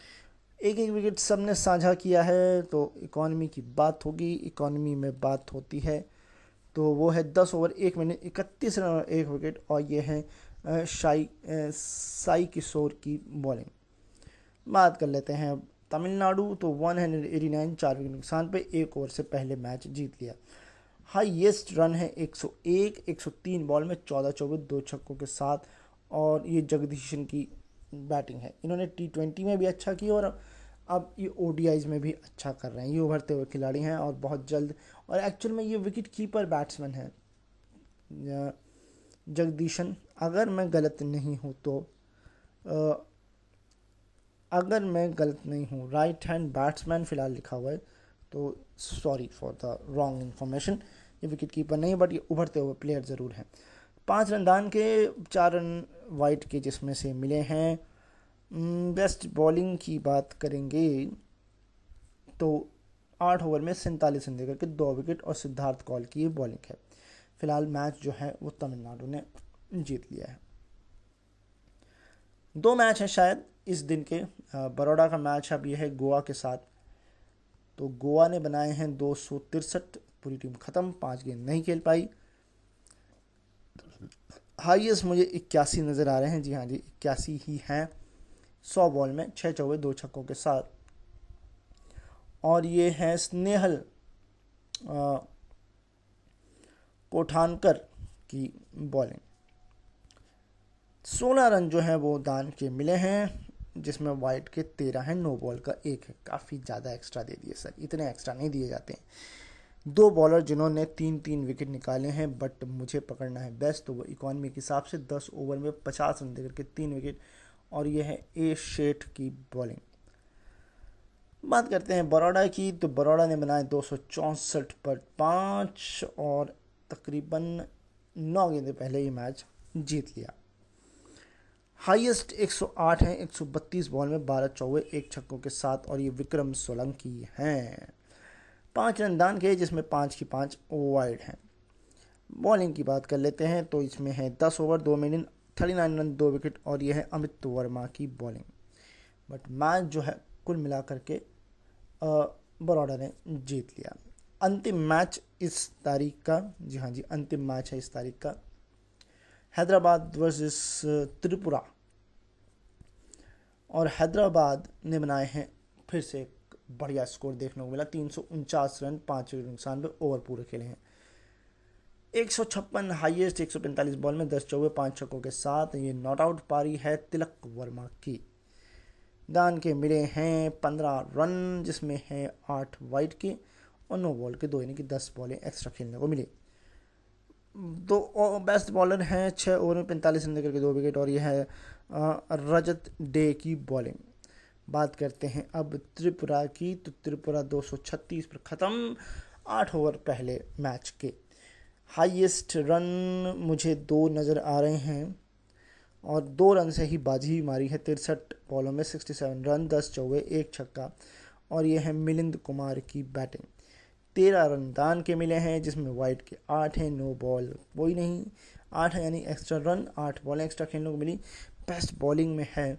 एक विकेट सबने साझा किया है। तो इकॉनमी की बात होगी, इकॉनमी में बात होती है तो वो है 10 ओवर 1 मिनट 31 रन और 1 विकेट। और ये है साई किशोर की बॉलिंग। बात कर लेते हैं अब तमिलनाडु, तो 189 4 विकेट नुकसान पे, 1 ओवर से पहले मैच जीत लिया। हाईएस्ट रन है 101 103 बॉल में, 14 चौके 2 छक्कों के साथ। और ये जगदीशन की बैटिंग है, इन्होंने T20 में भी अच्छा किया और अब ये ODIs में भी अच्छा कर रहे हैं। ये उभरते हुए खिलाड़ी हैं और बहुत जल्द, और एक्चुअल में ये विकेट कीपर बैट्समैन है जगदीशन, अगर मैं गलत नहीं हूँ तो अगर मैं गलत नहीं हूँ राइट हैंड बैट्समैन फिलहाल लिखा हुआ है, तो sorry for the wrong information. ये विकेट कीपर नहीं है बट ये उभरते हुए प्लेयर ज़रूर हैं। 5 रन दान के, 4 रन वाइड के जिसमें से मिले हैं। बेस्ट बॉलिंग की बात करेंगे तो 8 ओवर में 47 रन देकर के 2 विकेट और सिद्धार्थ कौल की ये बॉलिंग है। फिलहाल मैच जो है वो तमिलनाडु ने जीत लिया है। 2 मैच हैं शायद इस दिन के। बड़ौदा का मैच अब ये है गोवा के साथ। तो गोवा ने बनाए हैं 263, पूरी टीम ख़त्म, 5 गेंद नहीं खेल पाई। हाईएस्ट मुझे 81 नज़र आ रहे हैं, जी हाँ जी 81 ही हैं 100 बॉल में, 6 चौके 2 छक्कों के साथ। और ये है स्नेहल कोठानकर की बॉलिंग। 16 रन जो है वो दान के मिले हैं जिसमें वाइड के 13 हैं, नो बॉल का 1 है। काफ़ी ज़्यादा एक्स्ट्रा दे दिए सर, इतने एक्स्ट्रा नहीं दिए जाते हैं। 2 बॉलर जिन्होंने 3 विकेट निकाले हैं, बट मुझे पकड़ना है बेस्ट, तो वो इकॉनमी के हिसाब से 10 ओवर में 50 रन देकर के 3 विकेट। और ये है ए शेठ की बॉलिंग। बात करते हैं बड़ौदा की, तो बड़ौदा ने बनाए 264 पर 5 और तकरीबन 9 गेंदें पहले ये मैच जीत लिया। हाईएस्ट 108 है 132 बॉल में, 12 चौके 1 छक्कों के साथ। और ये विक्रम सोलंकी हैं। 5 रन दान के जिसमें 5 की 5 वाइड हैं। बॉलिंग की बात कर लेते हैं तो इसमें है 10 ओवर 2 मिनट 39 रन 2 विकेट। और ये है अमित वर्मा की बॉलिंग। बट मैच जो है कुल मिलाकर के बड़ौदा ने जीत लिया। अंतिम मैच इस तारीख का, जी हाँ जी अंतिम मैच है इस तारीख का, हैदराबाद वर्सेस त्रिपुरा। और हैदराबाद ने बनाए हैं फिर से एक बढ़िया स्कोर देखने को मिला, 349 रन 5 विकेट नुकसान पे, ओवर पूरे खेले हैं। 156 हाईएस्ट 145 बॉल में, 10 चौके 5 छक्कों के साथ। ये नॉट आउट पारी है तिलक वर्मा की। दान के मिले हैं 15 रन जिसमें है 8 वाइड के और 9 बॉल के 2, यानी कि 10 बॉलें एक्स्ट्रा खेलने को मिली। 2 बेस्ट बॉलर हैं 6 ओवर में 45 रन देकर के 2 विकेट। और यह है रजत डे की बॉलिंग। बात करते हैं अब त्रिपुरा की, तो त्रिपुरा 236 पर ख़त्म 8 ओवर पहले मैच के। हाईएस्ट रन मुझे 2 नज़र आ रहे हैं और 2 रन से ही बाजी मारी है। 63 बॉलों में 67 रन 10 चौके 1 छक्का। और ये है मिलिंद कुमार की बैटिंग। 13 रन दान के मिले हैं जिसमें वाइड के 8 हैं, नो बॉल कोई नहीं, 8 है यानी एक्स्ट्रा रन, 8 बॉल एक्स्ट्रा खेलने को मिली। बेस्ट बॉलिंग में है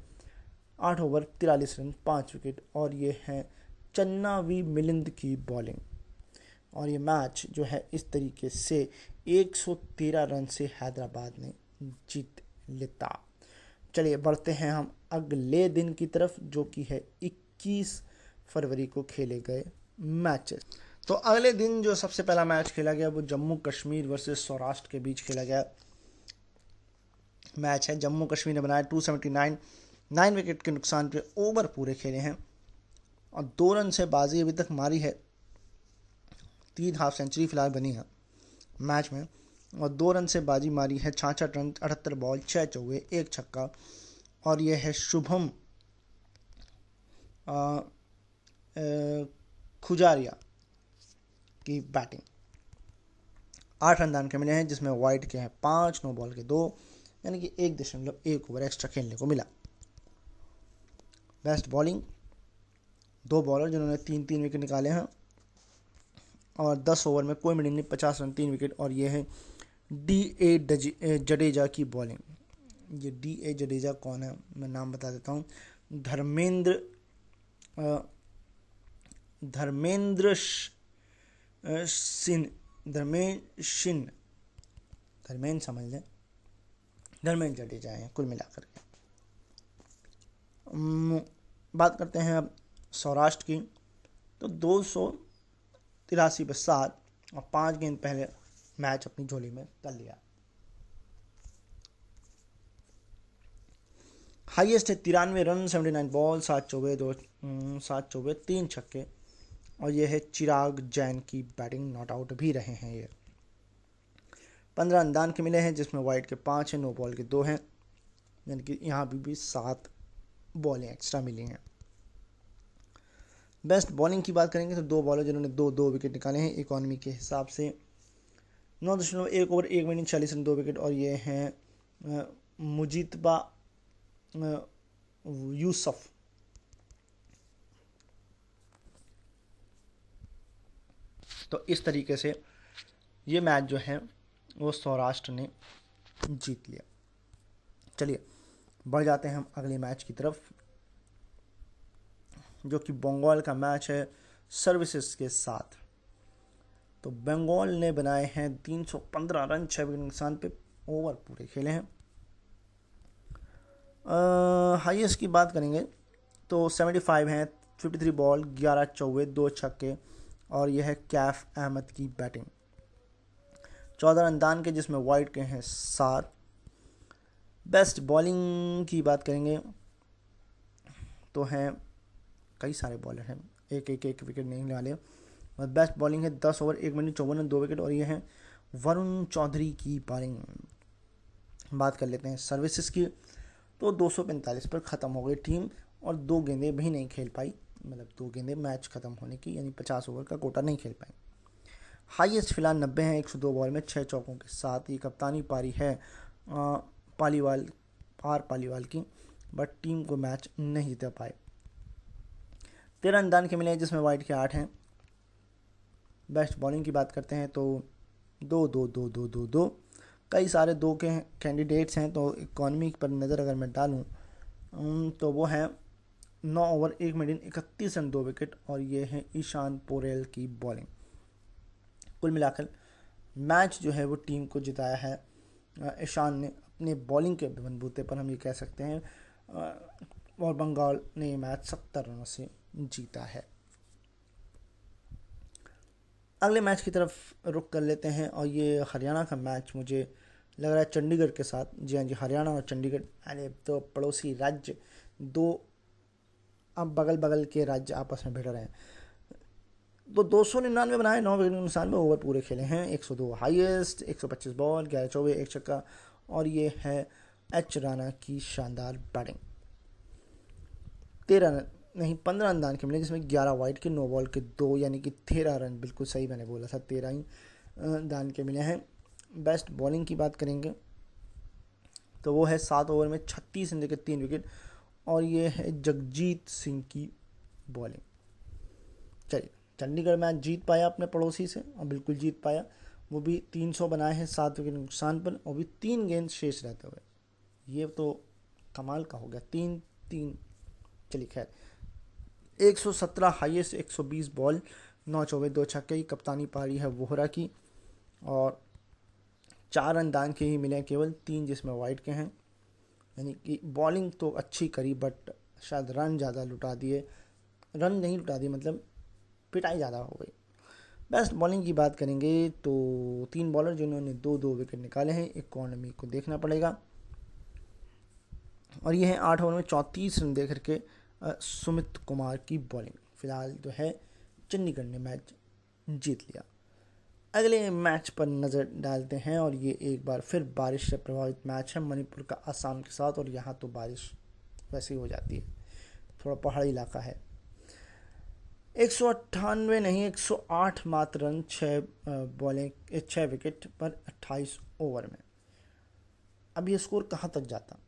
8 ओवर 43 रन 5 विकेट। और ये है चन्ना वी मिलिंद की बॉलिंग। और ये मैच जो है इस तरीके से 113 रन से हैदराबाद ने जीत लेता। चलिए बढ़ते हैं हम अगले दिन की तरफ, जो कि है 21 फरवरी को खेले गए मैचेस। तो अगले दिन जो सबसे पहला मैच खेला गया वो जम्मू कश्मीर वर्सेस सौराष्ट्र के बीच खेला गया मैच है। जम्मू कश्मीर ने बनाया 279, 9 विकेट के नुकसान पे ओवर पूरे खेले हैं और 2 रन से बाजी अभी तक मारी है। 3 हाफ सेंचुरी फिलहाल बनी है मैच में और 2 रन से बाजी मारी है। 66 रन, 78 बॉल, 6 चौके, 1 छक्का। और यह है शुभम खुजारिया की बैटिंग। 8 रन दान के मिले हैं, जिसमें वाइट के हैं 5, नो बॉल के 2, यानी कि 1.1 ओवर एक्स्ट्रा खेलने को मिला। बेस्ट बॉलिंग 2 बॉलर जिन्होंने 3-3 विकेट निकाले हैं और 10 ओवर में कोई मिडिल नहीं, 50 रन, 3 विकेट। और ये है डी.ए. जडेजा की बॉलिंग। ये डी.ए. जडेजा कौन है, मैं नाम बता देता हूँ। धर्मेंद्र समझ लें, धर्मेंद्र जडेजा हैं कुल मिलाकर के। बात करते हैं अब सौराष्ट्र की, तो 283 पे 7 और 5 गेंद पहले मैच अपनी झोली में कर लिया। हाईएस्ट है 93 रन, 79 बॉल, 7 चौके, 3 छक्के। और ये है चिराग जैन की बैटिंग, नॉट आउट भी रहे हैं ये। 15 अंदान के मिले हैं, जिसमें वाइट के 5 हैं, नो बॉल के 2 हैं, यानी कि यहाँ भी 7 बॉलें एक्स्ट्रा मिली हैं। बेस्ट बॉलिंग की बात करेंगे तो 2 बॉलर जिन्होंने 2 विकेट निकाले हैं इकोनॉमी के हिसाब से। 9.1 ओवर 1 मिनट 40 रन, 2 विकेट। और ये हैं मुजीतबा यूसुफ। तो इस तरीके से ये मैच जो है वो सौराष्ट्र ने जीत लिया। चलिए बढ़ जाते हैं हम अगले मैच की तरफ, जो कि बंगाल का मैच है सर्विसेज के साथ। तो बंगाल ने बनाए हैं 315 रन, 6 विकेट नुकसान पे, ओवर पूरे खेले हैं। हाईएस्ट की बात करेंगे तो 75 हैं, 53 बॉल, 11 चौके, 2 छक्के। और यह है कैफ अहमद की बैटिंग। 14 रन दान के, जिसमें वाइट के हैं 7। बेस्ट बॉलिंग की बात करेंगे तो हैं कई सारे बॉलर हैं, एक विकेट नहीं लेने वाले। और बेस्ट बॉलिंग है 10 ओवर 1 मिनट 54 रन, 2 विकेट। और ये हैं वरुण चौधरी की बॉलिंग। बात कर लेते हैं सर्विसेज की, तो 245 पर ख़त्म हो गई टीम और 2 गेंदें भी नहीं खेल पाई, मतलब 2 गेंदें मैच ख़त्म होने की, यानी 50 ओवर का कोटा नहीं खेल पाई। हाईएस्ट फिलहाल 90 हैं, 102 बॉल में 6 चौकों के साथ। ये कप्तानी पारी है पालीवाल की, बट टीम को मैच नहीं जीता पाए। 13 अंदान के मिले हैं, जिसमें वाइट के 8 हैं। बेस्ट बॉलिंग की बात करते हैं तो 2 कई सारे 2 के कैंडिडेट्स हैं। तो इकॉनमी पर नज़र अगर मैं डालूं तो वो है 9 ओवर 1 मिनट 31 रन, 2 विकेट। और ये है ईशान पोरेल की बॉलिंग। कुल मिलाकर मैच जो है वो टीम को जिताया है ईशान ने अपने बॉलिंग के बलबूते पर, हम ये कह सकते हैं। और बंगाल ने ये मैच 70 रनों से जीता है। अगले मैच की तरफ रुख कर लेते हैं और ये हरियाणा का मैच मुझे लग रहा है चंडीगढ़ के साथ। जी हाँ जी, हरियाणा और चंडीगढ़, अरे तो पड़ोसी राज्य, 2 अब बगल के राज्य आपस में भिड़ रहे हैं। तो 299 बनाए, 9 विकेट नुकसान में, ओवर पूरे खेले हैं। 102 हाईएस्ट, 125 बॉल, 11 चौके, 1 छक्का। और ये है एच राणा की शानदार बैटिंग। 15 रन दान के मिले, जिसमें 11 वाइट के, 9 बॉल के 2, यानी कि 13 रन, बिल्कुल सही मैंने बोला था, 13 ही दान के मिले हैं। बेस्ट बॉलिंग की बात करेंगे तो वो है 7 ओवर में 36 रन के 3 विकेट। और ये है जगजीत सिंह की बॉलिंग। चलिए चंडीगढ़ मैच जीत पाया अपने पड़ोसी से, और बिल्कुल जीत पाया, वो भी 300 बनाए हैं 7 विकेट नुकसान पर, और भी 3 गेंद शेष रहते हुए। ये तो कमाल का हो गया, 3-3। चलिए खैर, 117 हाईएस्ट, 120 बॉल, 9 चौके 2 छक्के की कप्तानी पारी है वोहरा की, और 4 रन दान के ही मिले केवल, 3 जिसमें वाइड के हैं। यानी कि बॉलिंग तो अच्छी करी बट शायद रन ज़्यादा लुटा दिए, रन नहीं लुटा दिए मतलब पिटाई ज़्यादा हो गई। बेस्ट बॉलिंग की बात करेंगे तो 3 बॉलर जिन्होंने 2-2 विकेट निकाले हैं, इकोनॉमी को देखना पड़ेगा। और ये है 8 ओवर में 34 रन दे करके सुमित कुमार की बॉलिंग। फिलहाल जो है चंडीगढ़ ने मैच जीत लिया। अगले मैच पर नज़र डालते हैं और ये एक बार फिर बारिश से प्रभावित मैच है मणिपुर का असम के साथ, और यहाँ तो बारिश वैसे ही हो जाती है, थोड़ा पहाड़ी इलाका है। 198 नहीं 108 मात्र रन, 6 विकेट पर 28 ओवर में। अब ये स्कोर कहाँ तक जाता,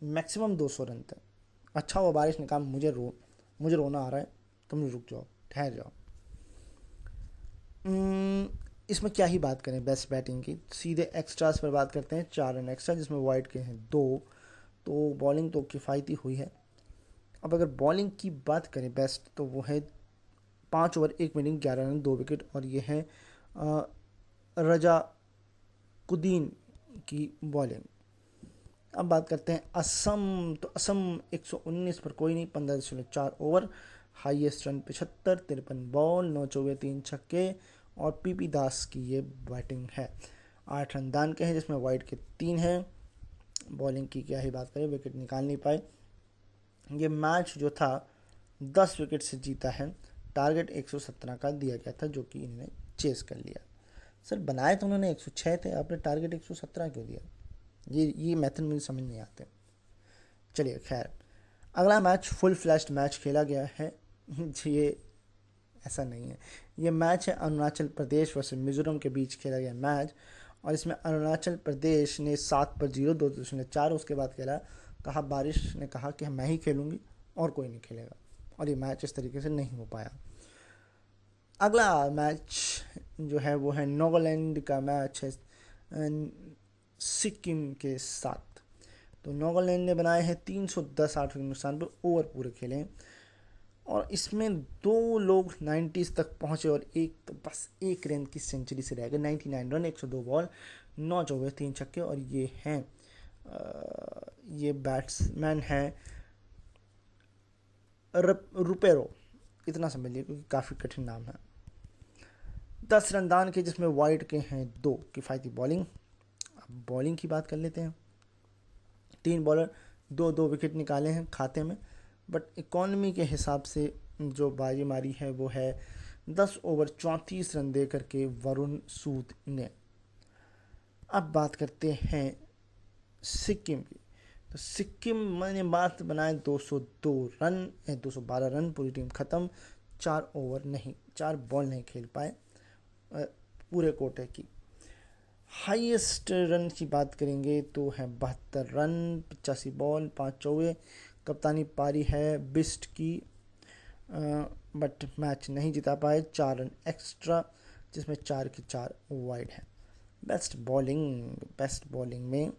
मैक्सिमम 200 रन तक। अच्छा वो बारिश ने कहा मुझे रोना आ रहा है, तुम रुक जाओ, ठहर जाओ। इसमें क्या ही बात करें बेस्ट बैटिंग की, सीधे एक्स्ट्रास पर बात करते हैं। 4 रन एक्स्ट्रा जिसमें वाइड के हैं 2, तो बॉलिंग तो किफ़ायती हुई है। अब अगर बॉलिंग की बात करें बेस्ट, तो वो है 5 ओवर 1 इनिंग 11 रन 2 विकेट, और ये है रजा कुदीन की बॉलिंग। अब बात करते हैं असम, तो असम 119 पर कोई नहीं, 15.4 ओवर, हाईएस्ट रन 75, 53 बॉल, 9 चौके 3 छक्के, और पीपी दास की ये बैटिंग है। 8 रन दान के हैं जिसमें वाइड के 3 हैं। बॉलिंग की क्या ही बात करें, विकेट निकाल नहीं पाए। ये मैच जो था 10 विकेट से जीता है, टारगेट 117 का दिया गया था जो कि इन्होंने चेस कर लिया। सर बनाए तो उन्होंने 106 थे, आपने टारगेट 117 क्यों दिया? ये मेथड मुझे समझ नहीं आते। चलिए खैर, अगला मैच फुल फ्लैश्ड मैच खेला गया है। ये ऐसा नहीं है, ये मैच है अरुणाचल प्रदेश वर्सेस मिजोरम के बीच खेला गया मैच, और इसमें अरुणाचल प्रदेश ने 7 पर 0 2.4 उसके बाद खेला। कहा बारिश ने कहा कि मैं ही खेलूँगी और कोई नहीं खेलेगा, और ये मैच इस तरीके से नहीं हो पाया। अगला मैच जो है वो है नागालैंड का मैच है सिक्किम के साथ। तो नागालैंड ने बनाए हैं 310 8 के नुकसान पर, ओवर पूरे खेले हैं, और इसमें 2 लोग 90s तक पहुंचे और एक तो बस 1 रन की सेंचुरी से रह गए। 99 रन 102 बॉल, 9 चौके 3 छक्के, और ये हैं ये बैट्समैन हैं रुपेरो, इतना समझ लिया क्योंकि काफ़ी कठिन नाम है। 10 रन दान के जिसमें वाइड के हैं 2, किफ़ायती बॉलिंग। अब बॉलिंग की बात कर लेते हैं। 3 बॉलर 2 विकेट निकाले हैं खाते में, बट इकॉनमी के हिसाब से जो बाजी मारी है वो है 10 ओवर 34 रन दे करके वरुण सूद ने। अब बात करते हैं सिक्किम की। तो सिक्किम ने मात्र बनाए 202 रन 212 रन, पूरी टीम ख़त्म। 4 ओवर नहीं 4 बॉल नहीं खेल पाए पूरे कोटे की। हाईएस्ट रन की बात करेंगे तो है 72 रन 85 बॉल 5 चौके। कप्तानी पारी है बिस्ट की, बट मैच नहीं जिता पाए। 4 रन एक्स्ट्रा जिसमें 4 के 4 वाइड है। बेस्ट बॉलिंग में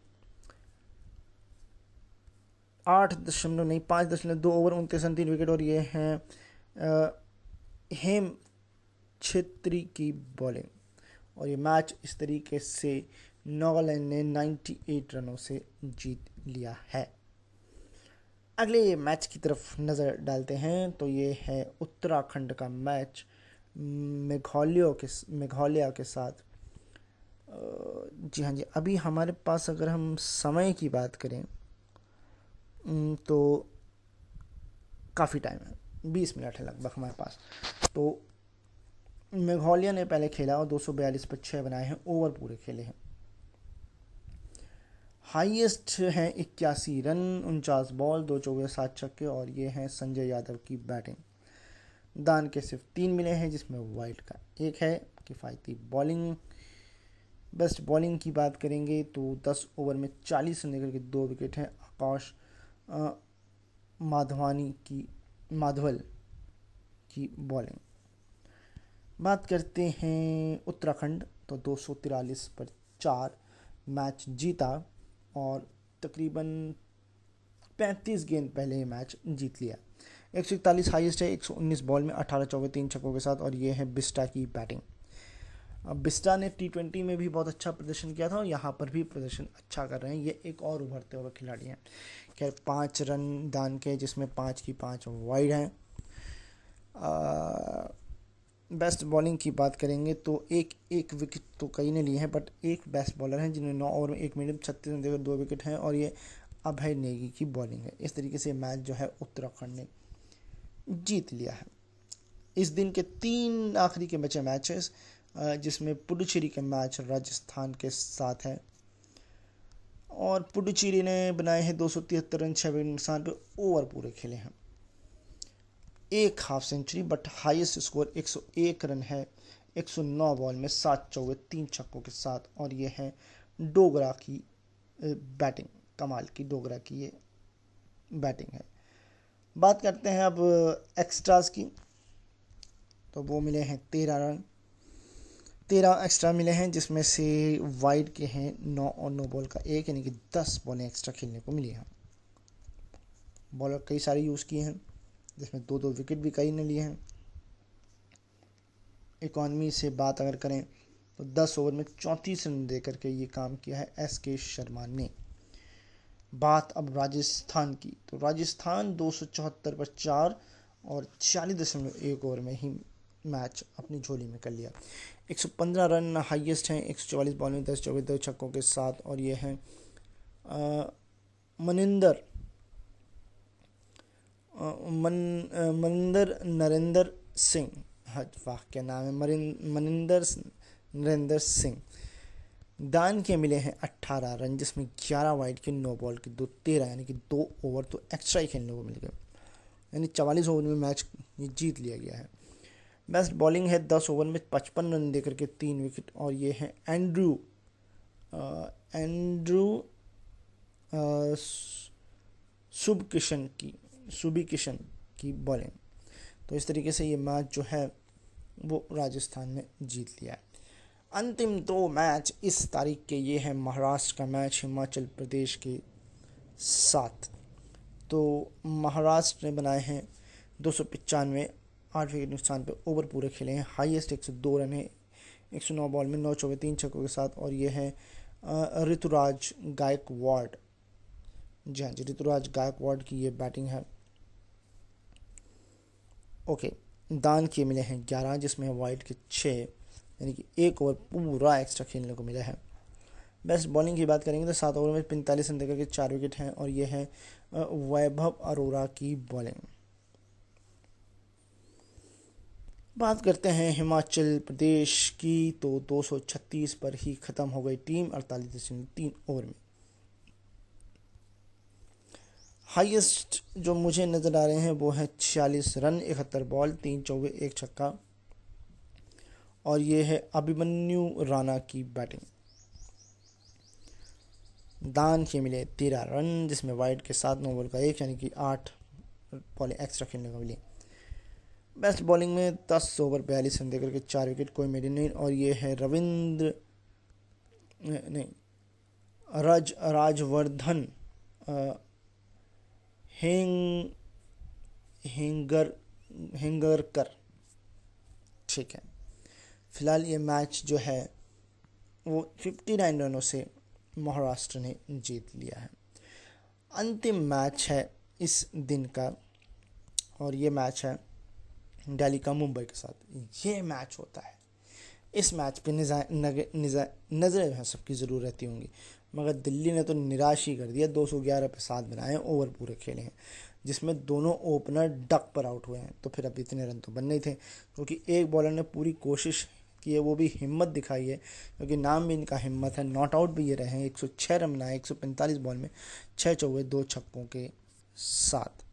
5.2 ओवर 29 रन 3 विकेट, और ये हैं हेम छेत्री की बॉलिंग, और ये मैच इस तरीके से नागालैंड ने 98 रनों से जीत लिया है। अगले मैच की तरफ नज़र डालते हैं, तो ये है उत्तराखंड का मैच मेघालय के साथ। जी हाँ जी, अभी हमारे पास अगर हम समय की बात करें तो काफ़ी टाइम है, 20 मिनट है लगभग हमारे पास। तो मेघालय ने पहले खेला और 242 पर 6 बनाए हैं, ओवर पूरे खेले हैं। हाईएस्ट हैं 81 रन 49 बॉल 2 चौके 7 छक्के, और ये हैं संजय यादव की बैटिंग। दान के सिर्फ 3 मिले हैं जिसमें वाइड का 1 है। किफ़ायती बॉलिंग, बेस्ट बॉलिंग की बात करेंगे तो 10 ओवर में 40 रन लेकर के 2 विकेट हैं। आकाश माधवल की बॉलिंग। बात करते हैं उत्तराखंड, तो 243 पर 4 मैच जीता, और तकरीबन 35 गेंद पहले ये मैच जीत लिया। 141 हाईएस्ट है 119 बॉल में 18 चौके 3 छक्कों के साथ, और ये है बिस्टा की बैटिंग। अब बिस्टा ने T20 में भी बहुत अच्छा प्रदर्शन किया था और यहाँ पर भी प्रदर्शन अच्छा कर रहे हैं, ये एक और उभरते हुए खिलाड़ी हैं। खैर 5 रन दान के, जिसमें 5 की 5 वाइड हैं। बेस्ट बॉलिंग की बात करेंगे तो एक विकेट तो कई ने लिए हैं, बट एक बेस्ट बॉलर हैं जिन्होंने 9 ओवर में 1 मिनट 36 रन देकर 2 विकेट हैं, और ये अभय नेगी की बॉलिंग है। इस तरीके से मैच जो है उत्तराखंड ने जीत लिया है। इस दिन के 3 आखिरी के बचे मैचेस, जिसमें पुडुचेरी के मैच राजस्थान के साथ है, और पुडुचेरी ने बनाए हैं 273 रन 6 विकेट नुकसान पे, ओवर पूरे खेले हैं, एक half century, but highest score 101 run है 109 बॉल में 7 चौके 3 छक्कों के साथ, और ये है डोगरा की बैटिंग। कमाल की डोगरा की ये बैटिंग है। बात करते हैं अब एक्स्ट्रास की, तो वो मिले हैं 13 रन, 13 एक्स्ट्रा मिले हैं, जिसमें से वाइड के हैं 9 और 9 बॉल का एक, यानी कि 10 बॉलें एक्स्ट्रा खेलने को मिली हैं। बॉलर कई सारे यूज़ किए हैं, जिसमें 2-2 विकेट भी कई ने लिए हैं। इकॉनमी से बात अगर करें तो 10 ओवर में 34 रन दे करके ये काम किया है SK शर्मा ने। बात अब राजस्थान की, तो राजस्थान 274 पर 4 और 40.1 ओवर में ही मैच अपनी झोली में कर लिया। 115 रन हाईएस्ट हैं 144 बॉल में 10 चौके 2 छक्कों के साथ, और ये हैं मनिंदर नरेंद्र सिंह। वाह क्या नाम है, मनिंदर नरेंद्र सिंह। दान के मिले हैं 18 रन, जिसमें 11 वाइड के 9 बॉल के 2 13, यानी कि 2 ओवर तो एक्स्ट्रा ही खेलने को मिल गए, यानी 44 ओवर में मैच ये जीत लिया गया है। बेस्ट बॉलिंग है 10 ओवर में 55 रन देकर के 3 विकेट, और ये है एंड्रू सुबी किशन की बॉलिंग। तो इस तरीके से ये मैच जो है वो राजस्थान ने जीत लिया है। अंतिम 2 मैच इस तारीख के ये है महाराष्ट्र का मैच हिमाचल प्रदेश के साथ। तो महाराष्ट्र ने बनाए हैं 295 8 विकेट नुकसान पे, ओवर पूरे खेले हैं, हाईएस्ट 102 रन है 109 बॉल में 9 चौके 3 छक्कों के साथ, और ये है ऋतुराज गायकवाड़। जी हाँ जी, ऋतुराज गायकवाड़ की ये बैटिंग है। ओके, दान के मिले हैं 11, जिसमें वाइड के 6, यानी कि 1 ओवर पूरा एक्स्ट्रा खेलने को मिला है। बेस्ट बॉलिंग की बात करेंगे तो 7 ओवर में 45 रन देकर के 4 विकेट हैं, और ये है वैभव अरोड़ा की बॉलिंग। बात करते हैं हिमाचल प्रदेश की, तो 236 पर ही ख़त्म हो गई टीम 48.3 ओवर में। हाईएस्ट जो मुझे नज़र आ रहे हैं वो है 46 रन 71 बॉल 3 चौके 1 छक्का, और ये है अभिमन्यु राणा की बैटिंग। दान के मिले 13 रन, जिसमें वाइड के साथ 9 बॉल का 1, यानी कि 8 बॉलें एक्स्ट्रा खेलने को मिली। बेस्ट बॉलिंग में 10 ओवर 42 रन देकर के 4 विकेट, कोई मेडन नहीं, और ये है राजवर्धन हेंगरकर। ठीक है, फिलहाल ये मैच जो है वो 59 रनों से महाराष्ट्र ने जीत लिया है। अंतिम मैच है इस दिन का, और ये मैच है दिल्ली का मुंबई के साथ। ये मैच होता है, इस मैच पे नज़रें हैं सबकी ज़रूर रहती होंगी, मगर दिल्ली ने तो निराश ही कर दिया। 211 पे 7 बनाए, ओवर पूरे खेले हैं, जिसमें दोनों ओपनर डक पर आउट हुए हैं। तो फिर अब इतने रन तो बनने ही थे, क्योंकि एक बॉलर ने पूरी कोशिश की है, वो भी हिम्मत दिखाई है, क्योंकि नाम भी इनका हिम्मत है। नॉट आउट भी ये रहे हैं, 106 रन बनाए 145 बॉल में 6 चौके 2 छक्कों के साथ।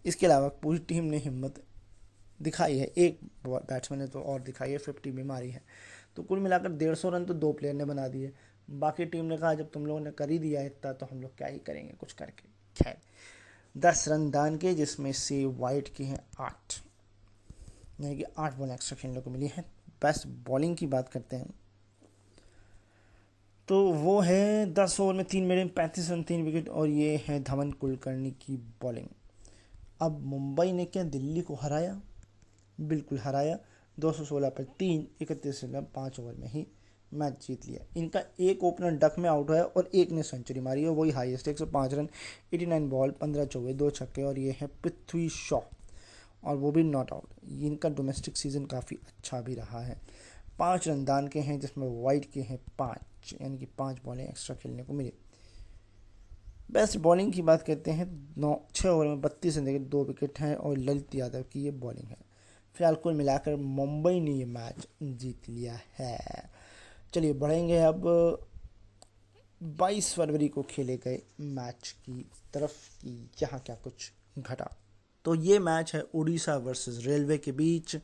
इसके अलावा पूरी टीम ने हिम्मत दिखाई है, एक बैट्समैन ने तो और दिखाई है, 50 भी मारी है। तो कुल मिलाकर 150 रन तो 2 प्लेयर ने बना दिए। बाकी टीम ने कहा जब तुम लोगों ने कर ही दिया इतना, तो हम लोग क्या ही करेंगे कुछ करके। खैर 10 रन दान के, जिसमें से वाइड के हैं 8, यानी कि 8 बॉल एक्स्ट्रा खेलने को मिली है। बेस्ट बॉलिंग की बात करते हैं तो वो है 10 ओवर में 3 विकेट 35 रन 3 विकेट, और ये है धवन कुलकर्णी की बॉलिंग। अब मुंबई ने क्या दिल्ली को हराया? बिल्कुल हराया। 216 पर 3, 31 रन 5 ओवर में ही मैच जीत लिया। इनका एक ओपनर डक में आउट हुआ और एक ने सेंचुरी मारी है, वही हाईएस्ट 105 रन, 89 बॉल, 15 चौके, 2 छक्के, और ये है पृथ्वी शॉ, और वो भी नॉट आउट। इनका डोमेस्टिक सीजन काफ़ी अच्छा भी रहा है। 5 रन दान के हैं, जिसमें वाइड के हैं 5, यानी कि 5 बॉलें एक्स्ट्रा खेलने को मिली। बेस्ट बॉलिंग की बात करते हैं, 6 ओवर में 32 रन देकर 2 विकेट हैं, और ललित यादव की ये बॉलिंग है। फिलहाल कुल मिलाकर मुंबई ने ये मैच जीत लिया है। चलिए बढ़ेंगे अब 22 फरवरी को खेले गए मैच की तरफ कि यहाँ क्या कुछ घटा। तो ये मैच है उड़ीसा वर्सेस रेलवे के बीच।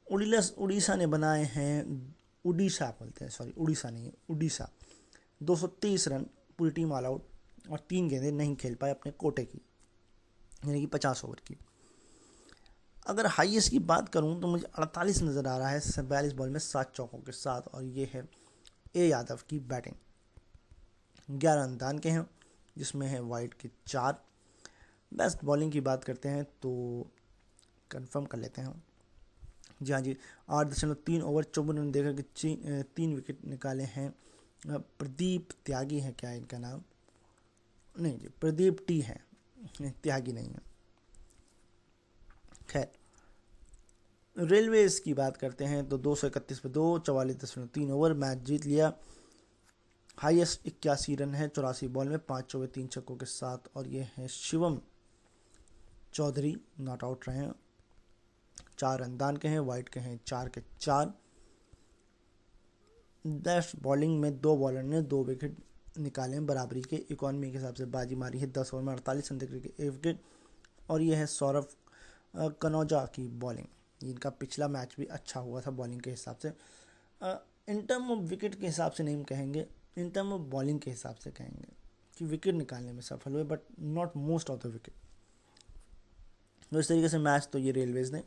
उड़ीसा ने बनाए हैं, उड़ीसा बोलते हैं, सॉरी उड़ीसा नहीं, उड़ीसा 230 रन, पूरी टीम ऑल आउट, और 3 गेंदें नहीं खेल पाए अपने कोटे की, यानी कि 50 ओवर की। अगर हाईएस्ट की बात करूं तो मुझे 48 नज़र आ रहा है 42 बॉल में 7 चौकों के साथ, और ये है ए यादव की बैटिंग। 11 रन दान के हैं, जिसमें है वाइड के 4। बेस्ट बॉलिंग की बात करते हैं तो कंफर्म कर लेते हैं। जी हाँ जी, 8.3 ओवर 54 रन देकर के 3 विकेट निकाले हैं। प्रदीप त्यागी है क्या इनका नाम? नहीं जी, प्रदीप टी है, त्यागी नहीं है। खैर, रेलवेज की बात करते हैं तो 231 पे 2, 44.3 ओवर मैच जीत लिया। हाईएस्ट 81 रन है 84 बॉल में, 5 चौके 3 छक्कों के साथ, और ये है शिवम चौधरी नॉट आउट रहे हैं। 4 रन दान के हैं, वाइड के हैं 4 के 4। बेस्ट बॉलिंग में 2 बॉलर ने 2 विकेट निकाले हैं बराबरी के, इकॉनमी के हिसाब से बाजी मारी है। 10 ओवर में 48 रन देकर के 1 विकेट, और ये है सौरभ कनौजा की बॉलिंग। इनका पिछला मैच भी अच्छा हुआ था बॉलिंग के हिसाब से। इन टर्म ऑफ विकेट के हिसाब से नहीं कहेंगे, इन टर्म ऑफ बॉलिंग के हिसाब से कहेंगे कि विकेट निकालने में सफल हुए, but not most of the wicket. तो इस तरीके से मैच तो ये रेलवेज ने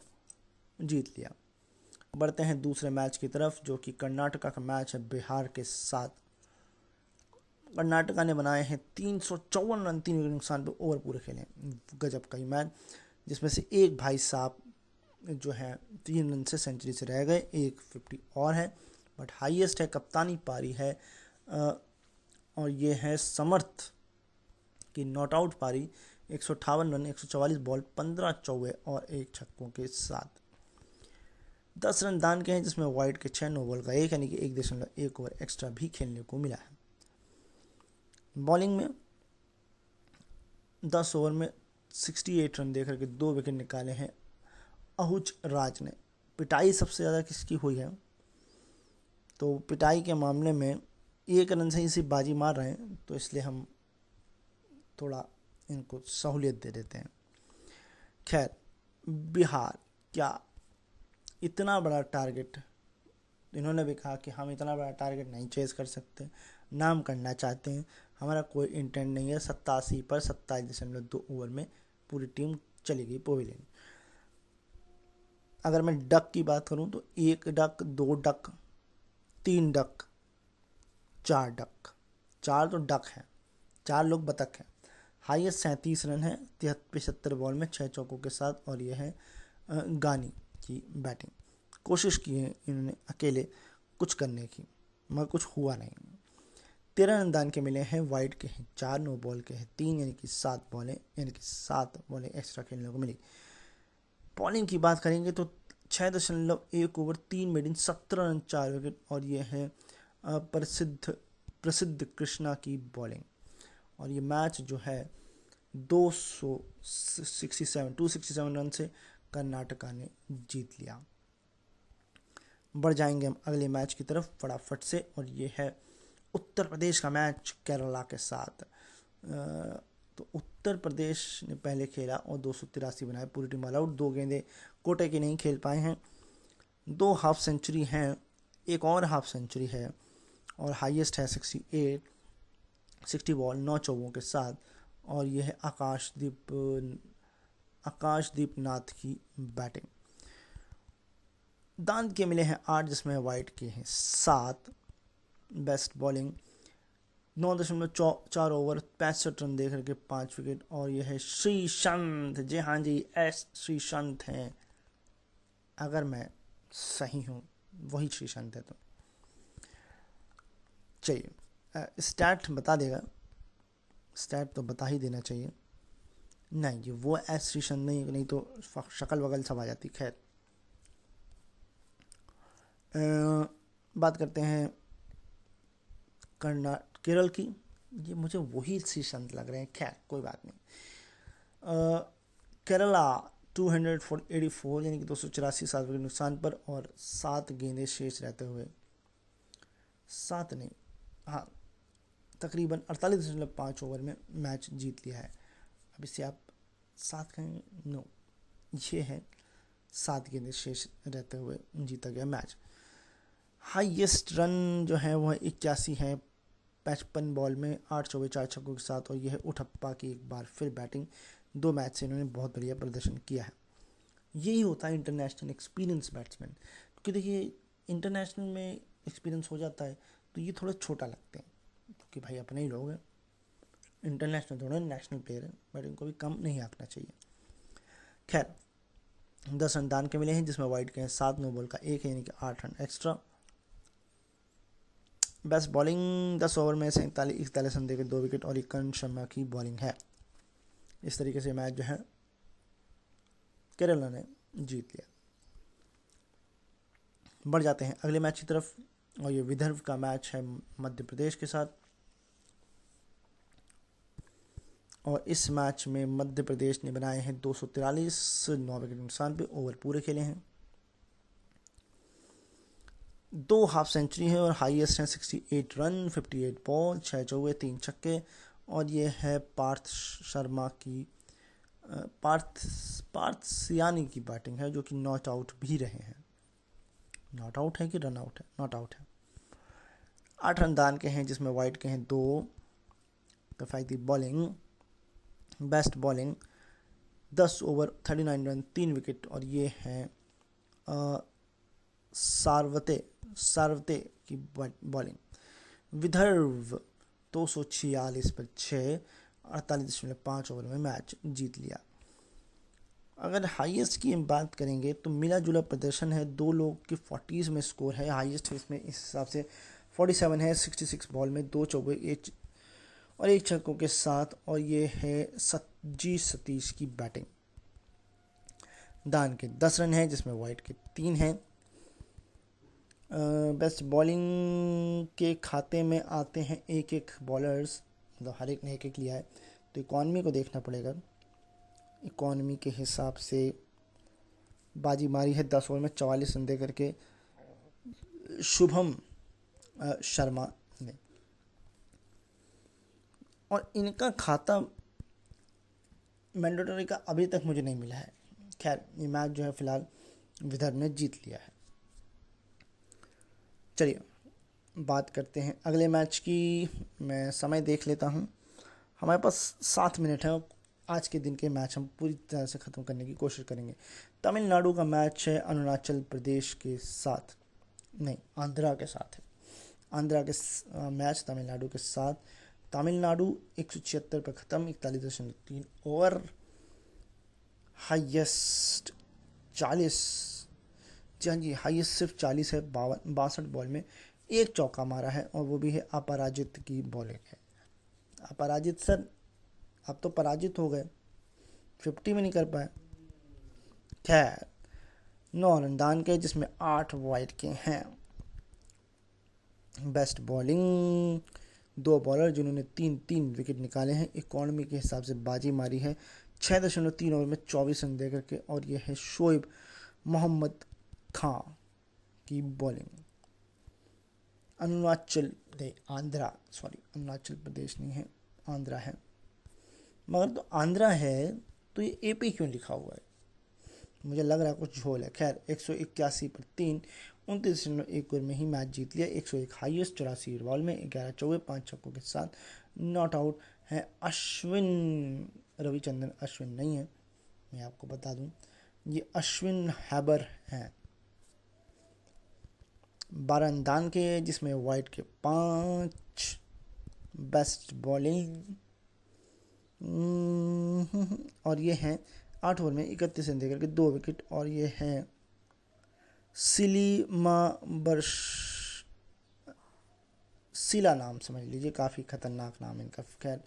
जीत लिया। बढ़ते हैं दूसरे मैच की तरफ, जो कि कर्नाटका का मैच है बिहार के साथ। कर्नाटका ने बनाए हैं 354 रन, 3 विकेट नुकसान पे ओवर पूरे खेले। गजब का ही मैच, जिसमें से एक भाई साहब जो है 3 रन से सेंचुरी से रह गए, एक 50 और है, बट हाईएस्ट है कप्तानी पारी है, और ये है समर्थ की नॉट आउट पारी, 158 रन, 144 बॉल, 15 चौके और 1 छक्कों के साथ। 10 रन दान के हैं, जिसमें वाइड के 6, नो बॉल का 1, यानी कि 1.1 ओवर एक्स्ट्रा भी खेलने को मिला है। बॉलिंग में 10 ओवर में 68 रन देकर के 2 विकेट निकाले हैं अहुज राज ने। पिटाई सबसे ज़्यादा किसकी हुई है? तो पिटाई के मामले में 1 रन से ही सिर्फ बाजी मार रहे हैं, तो इसलिए हम थोड़ा इनको सहूलियत दे देते हैं। खैर, बिहार क्या इतना बड़ा टारगेट, इन्होंने भी कहा कि हम इतना बड़ा टारगेट नहीं चेज कर सकते, नाम करना चाहते हैं, हमारा कोई इंटेंट नहीं है। 87 पर 27.2 ओवर में पूरी टीम चली गई पवेलियन। अगर मैं डक की बात करूं तो 1 डक, 2 डक, 3 डक, 4 डक, 4 तो डक हैं, 4 लोग बतख हैं। हाईएस्ट 37 रन है 75 बॉल में 6 चौकों के साथ, और यह है गानी की बैटिंग। कोशिश की है इन्होंने अकेले कुछ करने की, मगर कुछ हुआ नहीं। 13 रन दान के मिले हैं, वाइड के हैं 4, नो बॉल के हैं 3, यानी कि 7 बॉलें एक्स्ट्रा खेलने को मिली। बॉलिंग की बात करेंगे तो 6.1 ओवर 3 मेडिन, 17 रन 4 विकेट, और ये है प्रसिद्ध कृष्णा की बॉलिंग। और ये मैच जो है 267 रन से कर्नाटका ने जीत लिया। बढ़ जाएंगे हम अगले मैच की तरफ फटाफट से, और ये है उत्तर प्रदेश का मैच केरला के साथ। तो उत्तर प्रदेश ने पहले खेला और 283 बनाए, पूरी टीम ऑल आउट। 2 गेंदे कोटे की नहीं खेल पाए हैं, 2 हाफ सेंचुरी हैं, एक और हाफ सेंचुरी है, और हाईएस्ट है 60 बॉल 9 चौकों के साथ, और यह है आकाशदीप नाथ की बैटिंग। दांत के मिले हैं 8, जिसमें वाइट के हैं 7। बेस्ट बॉलिंग 9.4 ओवर 65 रन दे करके 5 विकेट। और यह है श्रीशांत, जी हाँ जी, एस श्रीशांत हैं, अगर मैं सही हूँ वही श्रीशांत है। तो चलिए, स्टैट बता देगा, स्टैट तो बता ही देना चाहिए। नहीं जी, वो एस श्रीशांत नहीं तो शक्ल वगल सब आ जाती। खैर, बात करते हैं केरल की। ये मुझे वही श्रीशांत लग रहे हैं, खैर कोई बात नहीं। केरला 284 यानी कि 284 7 विकेट नुकसान पर और 7 गेंदें शेष रहते हुए, 7 नहीं, हाँ, तकरीबन 48.5 ओवर में मैच जीत लिया है। अब इससे आप 7 कहेंगे, नो, ये है 7 गेंदें शेष रहते हुए जीता गया मैच। हाईएस्ट रन जो है वह 81 है 55 बॉल में, 8 चौके 4 छक्कों के साथ। और यह है उठप्पा की एक बार फिर बैटिंग, 2 मैच से इन्होंने बहुत बढ़िया प्रदर्शन किया है। यही होता है इंटरनेशनल एक्सपीरियंस बैट्समैन, क्योंकि देखिए इंटरनेशनल में एक्सपीरियंस हो जाता है तो ये थोड़ा छोटा लगते हैं, क्योंकि भाई अपने ही लोग हैं, इंटरनेशनल थोड़ा नेशनल प्लेयर है, बट इनको भी कम नहीं आंकना चाहिए। खैर, 10 रन दान के मिले हैं, जिसमें वाइड के हैं 7, नो बॉल का 1 है, यानी कि 8 run extra. Best bowling 10 over में से 41 रन देकर 2 विकेट और करण शर्मा की बॉलिंग है। इस तरीके से मैच जो है केरला ने जीत लिया। बढ़ जाते हैं अगले मैच की तरफ, और ये विदर्भ का मैच है मध्य प्रदेश के साथ। और इस मैच में मध्य प्रदेश ने बनाए हैं 243, 9 विकेट नुकसान पे, ओवर पूरे खेले हैं, 2 हाफ सेंचुरी है और हाईएस्ट है 68 रन 58 बॉल, 6 चौके 3 छक्के। और ये है पार्थ शर्मा की, पार्थ सियानी की बैटिंग है, जो कि नॉट आउट भी रहे हैं। नॉट आउट है कि रन आउट है? नॉट आउट है। 8 रन दान के हैं, जिसमें वाइड के हैं 2। किफायती bowling, best bowling 10 over 39 run 3 wicket. और ये है सारवते की बॉलिंग। विदर्भ 246 पर 6, 48.5 ओवर में मैच जीत लिया। अगर हाईएस्ट की हम बात करेंगे तो मिला जुला प्रदर्शन है, 2 लोग के 40s में स्कोर है। हाईएस्ट इसमें इस हिसाब से 47 है 66 बॉल में, 2 चौके और 1 छक्कों के साथ। और ये है सतीश की बैटिंग। दान के 10 रन है, जिसमें वाइड के 3 हैं। बेस्ट बॉलिंग के खाते में आते हैं एक बॉलर्स, मतलब हर एक ने एक लिया है, तो इकॉनमी को देखना पड़ेगा। इकॉनमी के हिसाब से बाजी मारी है 10 ओवर में 44 रन दे करके शुभम शर्मा ने। और इनका खाता मैंडेटरी का अभी तक मुझे नहीं मिला है। खैर, ये मैच जो है फिलहाल विदर्भ ने जीत लिया है। चलिए बात करते हैं अगले मैच की। मैं समय देख लेता हूँ, हमारे पास 7 मिनट है। आज के दिन के मैच हम पूरी तरह से ख़त्म करने की कोशिश करेंगे। तमिलनाडु का मैच है अरुणाचल प्रदेश के साथ, नहीं, आंध्रा के साथ है। आंध्रा के मैच तमिलनाडु के साथ। तमिलनाडु 176 पर ख़त्म, 41.3 ओवर, हाईएस्ट 40, जी हाँ जी, हाईएस्ट सिर्फ 40 है, 62 बॉल में 1 चौका मारा है, और वो भी है अपराजित की बॉलिंग है। अपराजित सर, अब तो पराजित हो गए, 50 में नहीं कर पाए। खैर, 9 रन दान के, जिसमें 8 वाइड के हैं। बेस्ट बॉलिंग 2 बॉलर जिन्होंने 3 विकेट निकाले हैं। इकॉनमी के हिसाब से बाजी मारी है 6.3 ओवर में 24 रन दे करके। और ये है शोएब मोहम्मद खां की बॉलिंग। अरुणाचल प्रदेश नहीं है, आंध्रा है। मगर तो आंध्रा है तो ये एपी क्यों लिखा हुआ है? मुझे लग रहा है कुछ झोल है। खैर, 181 पर 3, 29.1 ओवर में ही मैच जीत लिया। 101 हाईएस्ट, 84 बॉल में 11 चौके 5 छक्कों के साथ। नॉट आउट है अश्विन, रविचंद्रन अश्विन नहीं है, मैं आपको बता दूं, ये अश्विन हैबर हैं। 12 रन दान के, जिसमें वाइड के 5, बेस्ट बॉलिंग, और ये हैं 8 ओवर में 31 रन देकर के 2 विकेट। और ये हैं सिला नाम समझ लीजिए, काफ़ी खतरनाक नाम है इनका, खैर।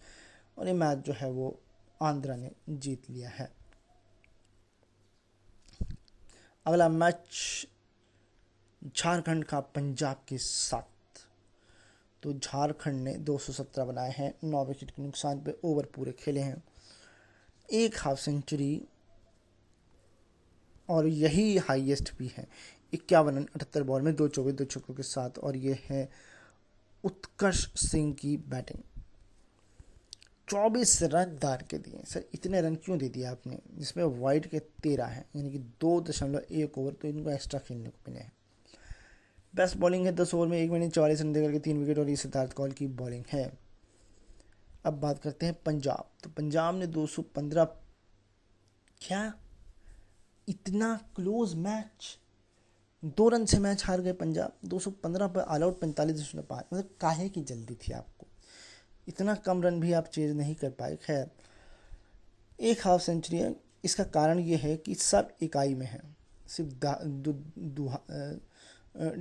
और ये मैच जो है वो आंध्रा ने जीत लिया है। अगला मैच झारखंड का पंजाब के साथ। तो झारखंड ने 217 बनाए हैं 9 विकेट के नुकसान पे, ओवर पूरे खेले हैं, एक हाफ सेंचुरी, और यही हाईएस्ट भी है। 51 रन 78 बॉल में 2 चौके 2 छक्कों के साथ। और ये है उत्कर्ष सिंह की बैटिंग, 24 रन दार के दिए। सर इतने रन क्यों दे दिए आपने, जिसमें वाइड के 13 हैं, यानी कि 2.1 ओवर तो इनको एक्स्ट्रा खेलने को मिले हैं। बेस्ट बॉलिंग है 10 ओवर में 1 मिनट 44 रन देकर के 3 विकेट, और ये सिद्धार्थ कौल की बॉलिंग है। अब बात करते हैं पंजाब। तो पंजाब ने 215, क्या इतना क्लोज मैच, 2 रन से मैच हार गए पंजाब। 215 पर ऑल आउट 45.5, मतलब काहे की जल्दी थी आपको, इतना कम रन भी आप चेज नहीं कर पाए। खैर, एक हाफ सेंचुरी है। इसका कारण ये है कि सब इकाई में है, सिर्फ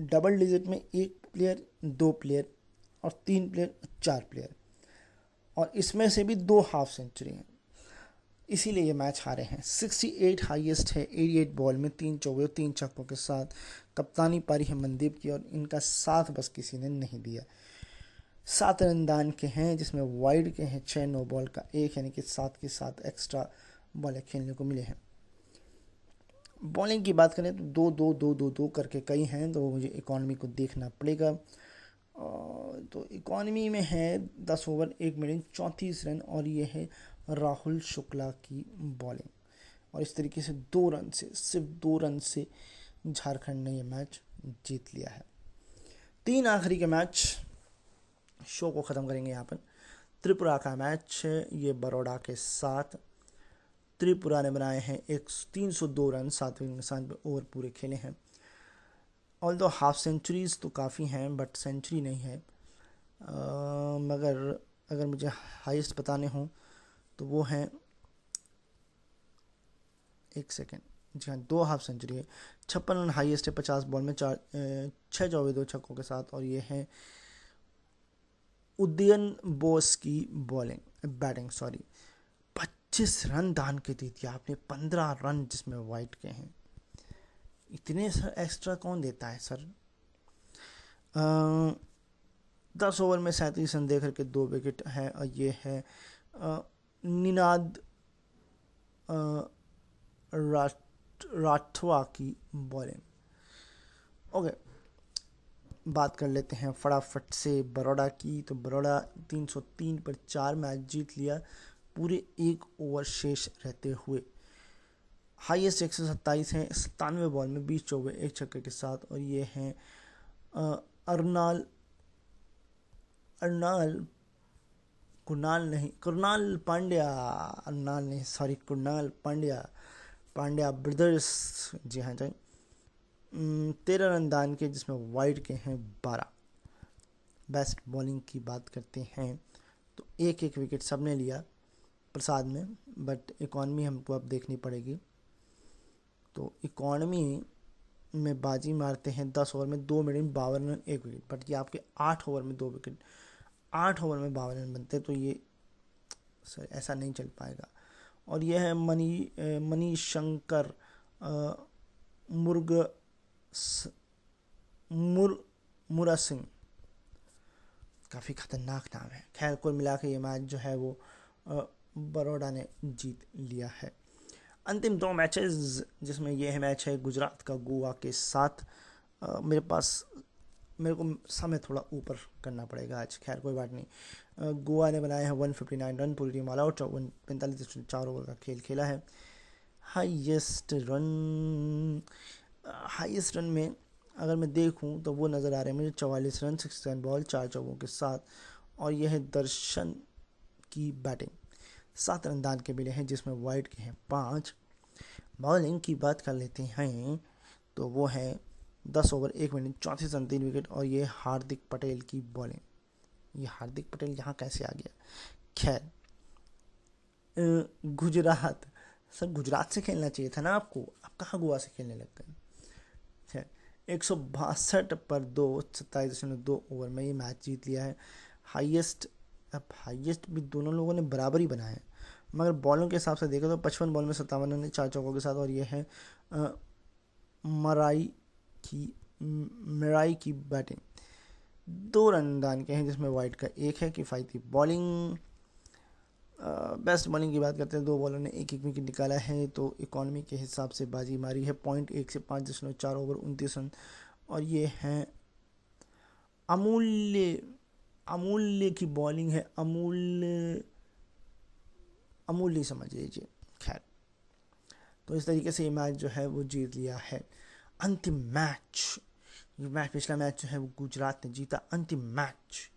डबल डिजिट में 1 प्लेयर 2 प्लेयर और 3 प्लेयर 4 प्लेयर, और इसमें से भी 2 हाफ सेंचुरी हैं, इसीलिए ये मैच हारे हैं। 68 हाईएस्ट है 88 बॉल में 3 चौके 3 छक्कों के साथ। कप्तानी पारी है मनदीप की, और इनका साथ बस किसी ने नहीं दिया। 7 रन दान के हैं, जिसमें वाइड के हैं 6, नो बॉल का 1, यानी कि 7 के साथ एक्स्ट्रा बॉलें खेलने को मिले हैं। बॉलिंग की बात करें तो 2-2-2-2-2 करके कई हैं, तो मुझे इकॉनमी को देखना पड़ेगा। तो इकॉनमी में है 10 ओवर 1 मिनट 34 रन, और ये है राहुल शुक्ला की बॉलिंग। और इस तरीके से 2 रन से, सिर्फ 2 रन से झारखंड ने ये मैच जीत लिया है। 3 आखिरी के मैच शो को ख़त्म करेंगे यहाँ पर। त्रिपुरा का मैच, ये बड़ौदा के साथ। त्रिपुरा ने बनाए हैं 302 रन 7 विकेट नुकसान पे, ओवर पूरे खेले हैं। ऑल दो हाफ सेंचुरीज तो काफ़ी हैं, बट सेंचुरी नहीं है। मगर अगर मुझे हाईएस्ट बताने हों तो वो हैं, एक सेकेंड, जी हाँ, 2 हाफ सेंचुरी है। 56 रन हाईएस्ट है 50 बॉल में 6 चौके 2 छक्कों के साथ। और ये है उदयन बोस की बैटिंग 25 रन दान के दे दिया आपने, 15 रन जिसमें वाइट के हैं। इतने सर एक्स्ट्रा कौन देता है सर। 10 ओवर में 37 रन देकर के 2 विकेट है। और ये है निनाद राठवा की बॉलिंग। ओके, बात कर लेते हैं फटाफट से बड़ौदा की। तो बड़ौदा 303 पर 4 मैच जीत लिया, पूरे 1 ओवर शेष रहते हुए। हाईएस्ट 127 हैं 97 बॉल में 20 चौके 1 छक्के के साथ। और ये हैं पांड्या ब्रदर्स, जी हाँ जी। 13 रन दान के, जिसमें वाइड के हैं 12। बेस्ट बॉलिंग की बात करते हैं तो 1-1 विकेट सबने लिया प्रसाद में, बट इकॉनमी हमको अब देखनी पड़ेगी। तो इकॉनमी में बाजी मारते हैं 10 ओवर में 2 मिनट 52 रन 1 विकेट, बट ये आपके 8 ओवर में 2 विकेट, 8 ओवर में 52 रन बनते, तो ये सर ऐसा नहीं चल पाएगा। और यह है मणिशंकर मुरा सिंह, काफ़ी ख़तरनाक नाम है। खैर, कुल मिला के ये मैच जो है वो बड़ौदा ने जीत लिया है। अंतिम 2 मैचेस, जिसमें यह मैच है गुजरात का गोवा के साथ। मेरे को समय थोड़ा ऊपर करना पड़ेगा आज, खैर कोई बात नहीं। गोवा ने बनाए हैं 159 रन, पूरी टीम ऑल आउट, 45 ओवर का खेल खेला है। हाईएस्ट रन में अगर मैं देखूं तो वो नज़र आ रहे हैं मुझे 44 रन 67 बॉल 4 चौकों के साथ। और यह है दर्शन की बैटिंग, 7 रन दान के मिले हैं, जिसमें वाइड के हैं 5। बॉलिंग की बात कर लेते हैं तो वो है 10 ओवर 1 मिनट 34 रन 3 विकेट। और ये हार्दिक पटेल की बॉलिंग, ये हार्दिक पटेल यहाँ कैसे आ गया? खैर, गुजरात, सर गुजरात से खेलना चाहिए था ना आपको, आप कहाँ गोवा से खेलने लग गए? खैर, 162 पर 2, 27.2 ओवर में ये मैच जीत लिया है। हाईएस्ट, अब हाईएस्ट भी दोनों लोगों ने बराबर ही बनाया है, मगर बॉलों के हिसाब से देखो तो 55 बॉल में 57 रन, 4 चौकों के साथ। और ये है मराई की मराई की बैटिंग, 2 रन दान के हैं, जिसमें वाइट का 1 है। किफ़ायती बॉलिंग, बेस्ट बॉलिंग की बात करते हैं, 2 बॉलर ने 1-1 विकेट निकाला है, तो इकॉनमी के हिसाब से बाजी मारी है। 0.1 से 5.4 ओवर 29 रन। और ये है अमूल्य, अमूल्य की बॉलिंग है, अमूल्य, अमूल्य समझ लीजिए। खैर, तो इस तरीके से ये मैच जो है वो जीत लिया है। अंतिम मैच, ये मैच, पिछला मैच जो है वो गुजरात ने जीता, अंतिम मैच।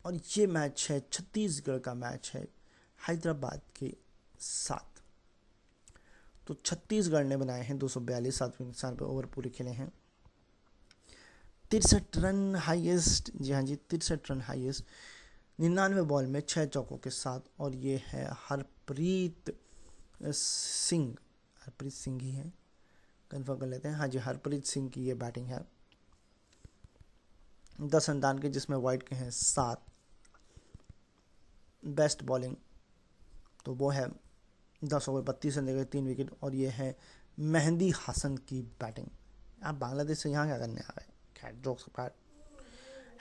और ये मैच है छत्तीसगढ़ का मैच है हैदराबाद के साथ। तो छत्तीसगढ़ ने बनाए हैं 242, 7 ओवर पूरे खेले हैं, 63 रन हाईएस्ट, जी हाँ जी 63 रन हाईएस्ट, 99 बॉल में 6 चौकों के साथ। और ये है हरप्रीत सिंह, हरप्रीत सिंह ही है, कन्फर्म कर लेते हैं, हाँ जी हरप्रीत सिंह की ये बैटिंग है। 10 रन दान के, जिसमें वाइट के हैं 7। बेस्ट बॉलिंग तो वो है 10 ओवर 32 रन देकर 3 विकेट। और ये है मेहंदी हसन की बैटिंग। आप बांग्लादेश से यहाँ क्या करने आ गए? खैर, जोक्स पार्ट।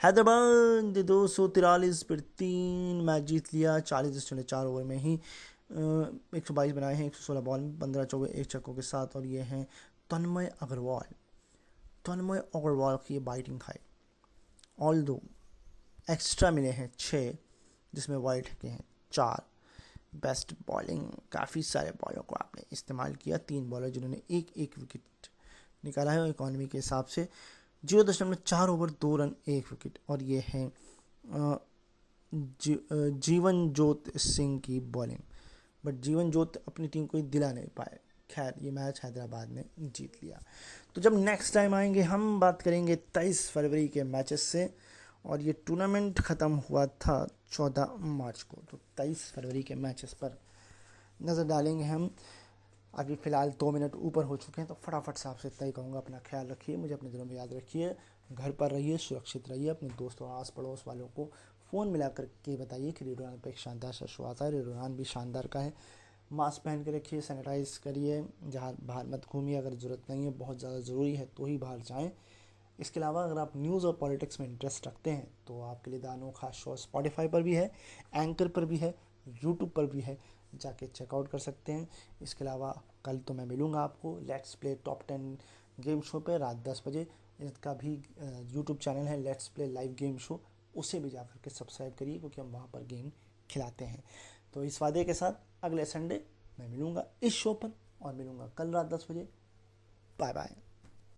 हैदराबाद 243 पर 3 मैच जीत लिया, 40.4 ओवर में ही 122 बनाए हैं, 116 बॉल में 15 चौके 1 छक्कों के साथ। और ये हैं तन्मय अग्रवाल, तन्मय अग्रवाल की बैटिंग है। ऑल दो एक्स्ट्रा मिले हैं 6, जिसमें वाइट के हैं 4। बेस्ट बॉलिंग, काफ़ी सारे बॉलों को आपने इस्तेमाल किया, 3 बॉलर जिन्होंने 1-1 विकेट निकाला है। इकॉनमी के हिसाब से 0.4 ओवर 2 रन 1 विकेट। और ये है जीवन जोत सिंह की बॉलिंग, बट जीवन जोत अपनी टीम को ही दिला नहीं पाए। खैर, ये मैच हैदराबाद ने जीत लिया। तो जब नेक्स्ट टाइम आएंगे हम बात करेंगे 23 फरवरी के मैचेस से, और ये टूर्नामेंट ख़त्म हुआ था 14 मार्च को, तो 23 फरवरी के मैचेस पर नज़र डालेंगे हम। अभी फ़िलहाल 2 मिनट ऊपर हो चुके हैं, तो फटाफट से आपसे तय कहूँगा, अपना ख्याल रखिए, मुझे अपने दिलों में याद रखिए, घर पर रहिए, सुरक्षित रहिए, अपने दोस्तों आस पड़ोस वालों को फ़ोन मिला करके बताइए कि रेडियो रन पर एक शानदार सा शो आता है, रेडियो रन भी शानदार का है। मास्क पहन के रखिए, सैनिटाइज करिए, जहाँ बाहर मत घूमिए, अगर ज़रूरत नहीं है, बहुत ज़्यादा ज़रूरी है तो ही बाहर जाएँ। इसके अलावा अगर आप न्यूज़ और पॉलिटिक्स में इंटरेस्ट रखते हैं तो आपके लिए द अनोखा शो स्पॉटिफाई पर भी है, एंकर पर भी है, यूट्यूब पर भी है, जाके चेकआउट कर सकते हैं। इसके अलावा कल तो मैं मिलूँगा आपको let's play top 10 game show पे रात 10 बजे। इसका भी यूट्यूब चैनल है let's play live game show, उसे भी जाकर के सब्सक्राइब करिए, क्योंकि हम वहाँ पर गेम खिलाते हैं। तो इस वादे के साथ अगले संडे मैं मिलूँगा इस शो पर, और मिलूँगा कल रात 10 बजे। Bye bye.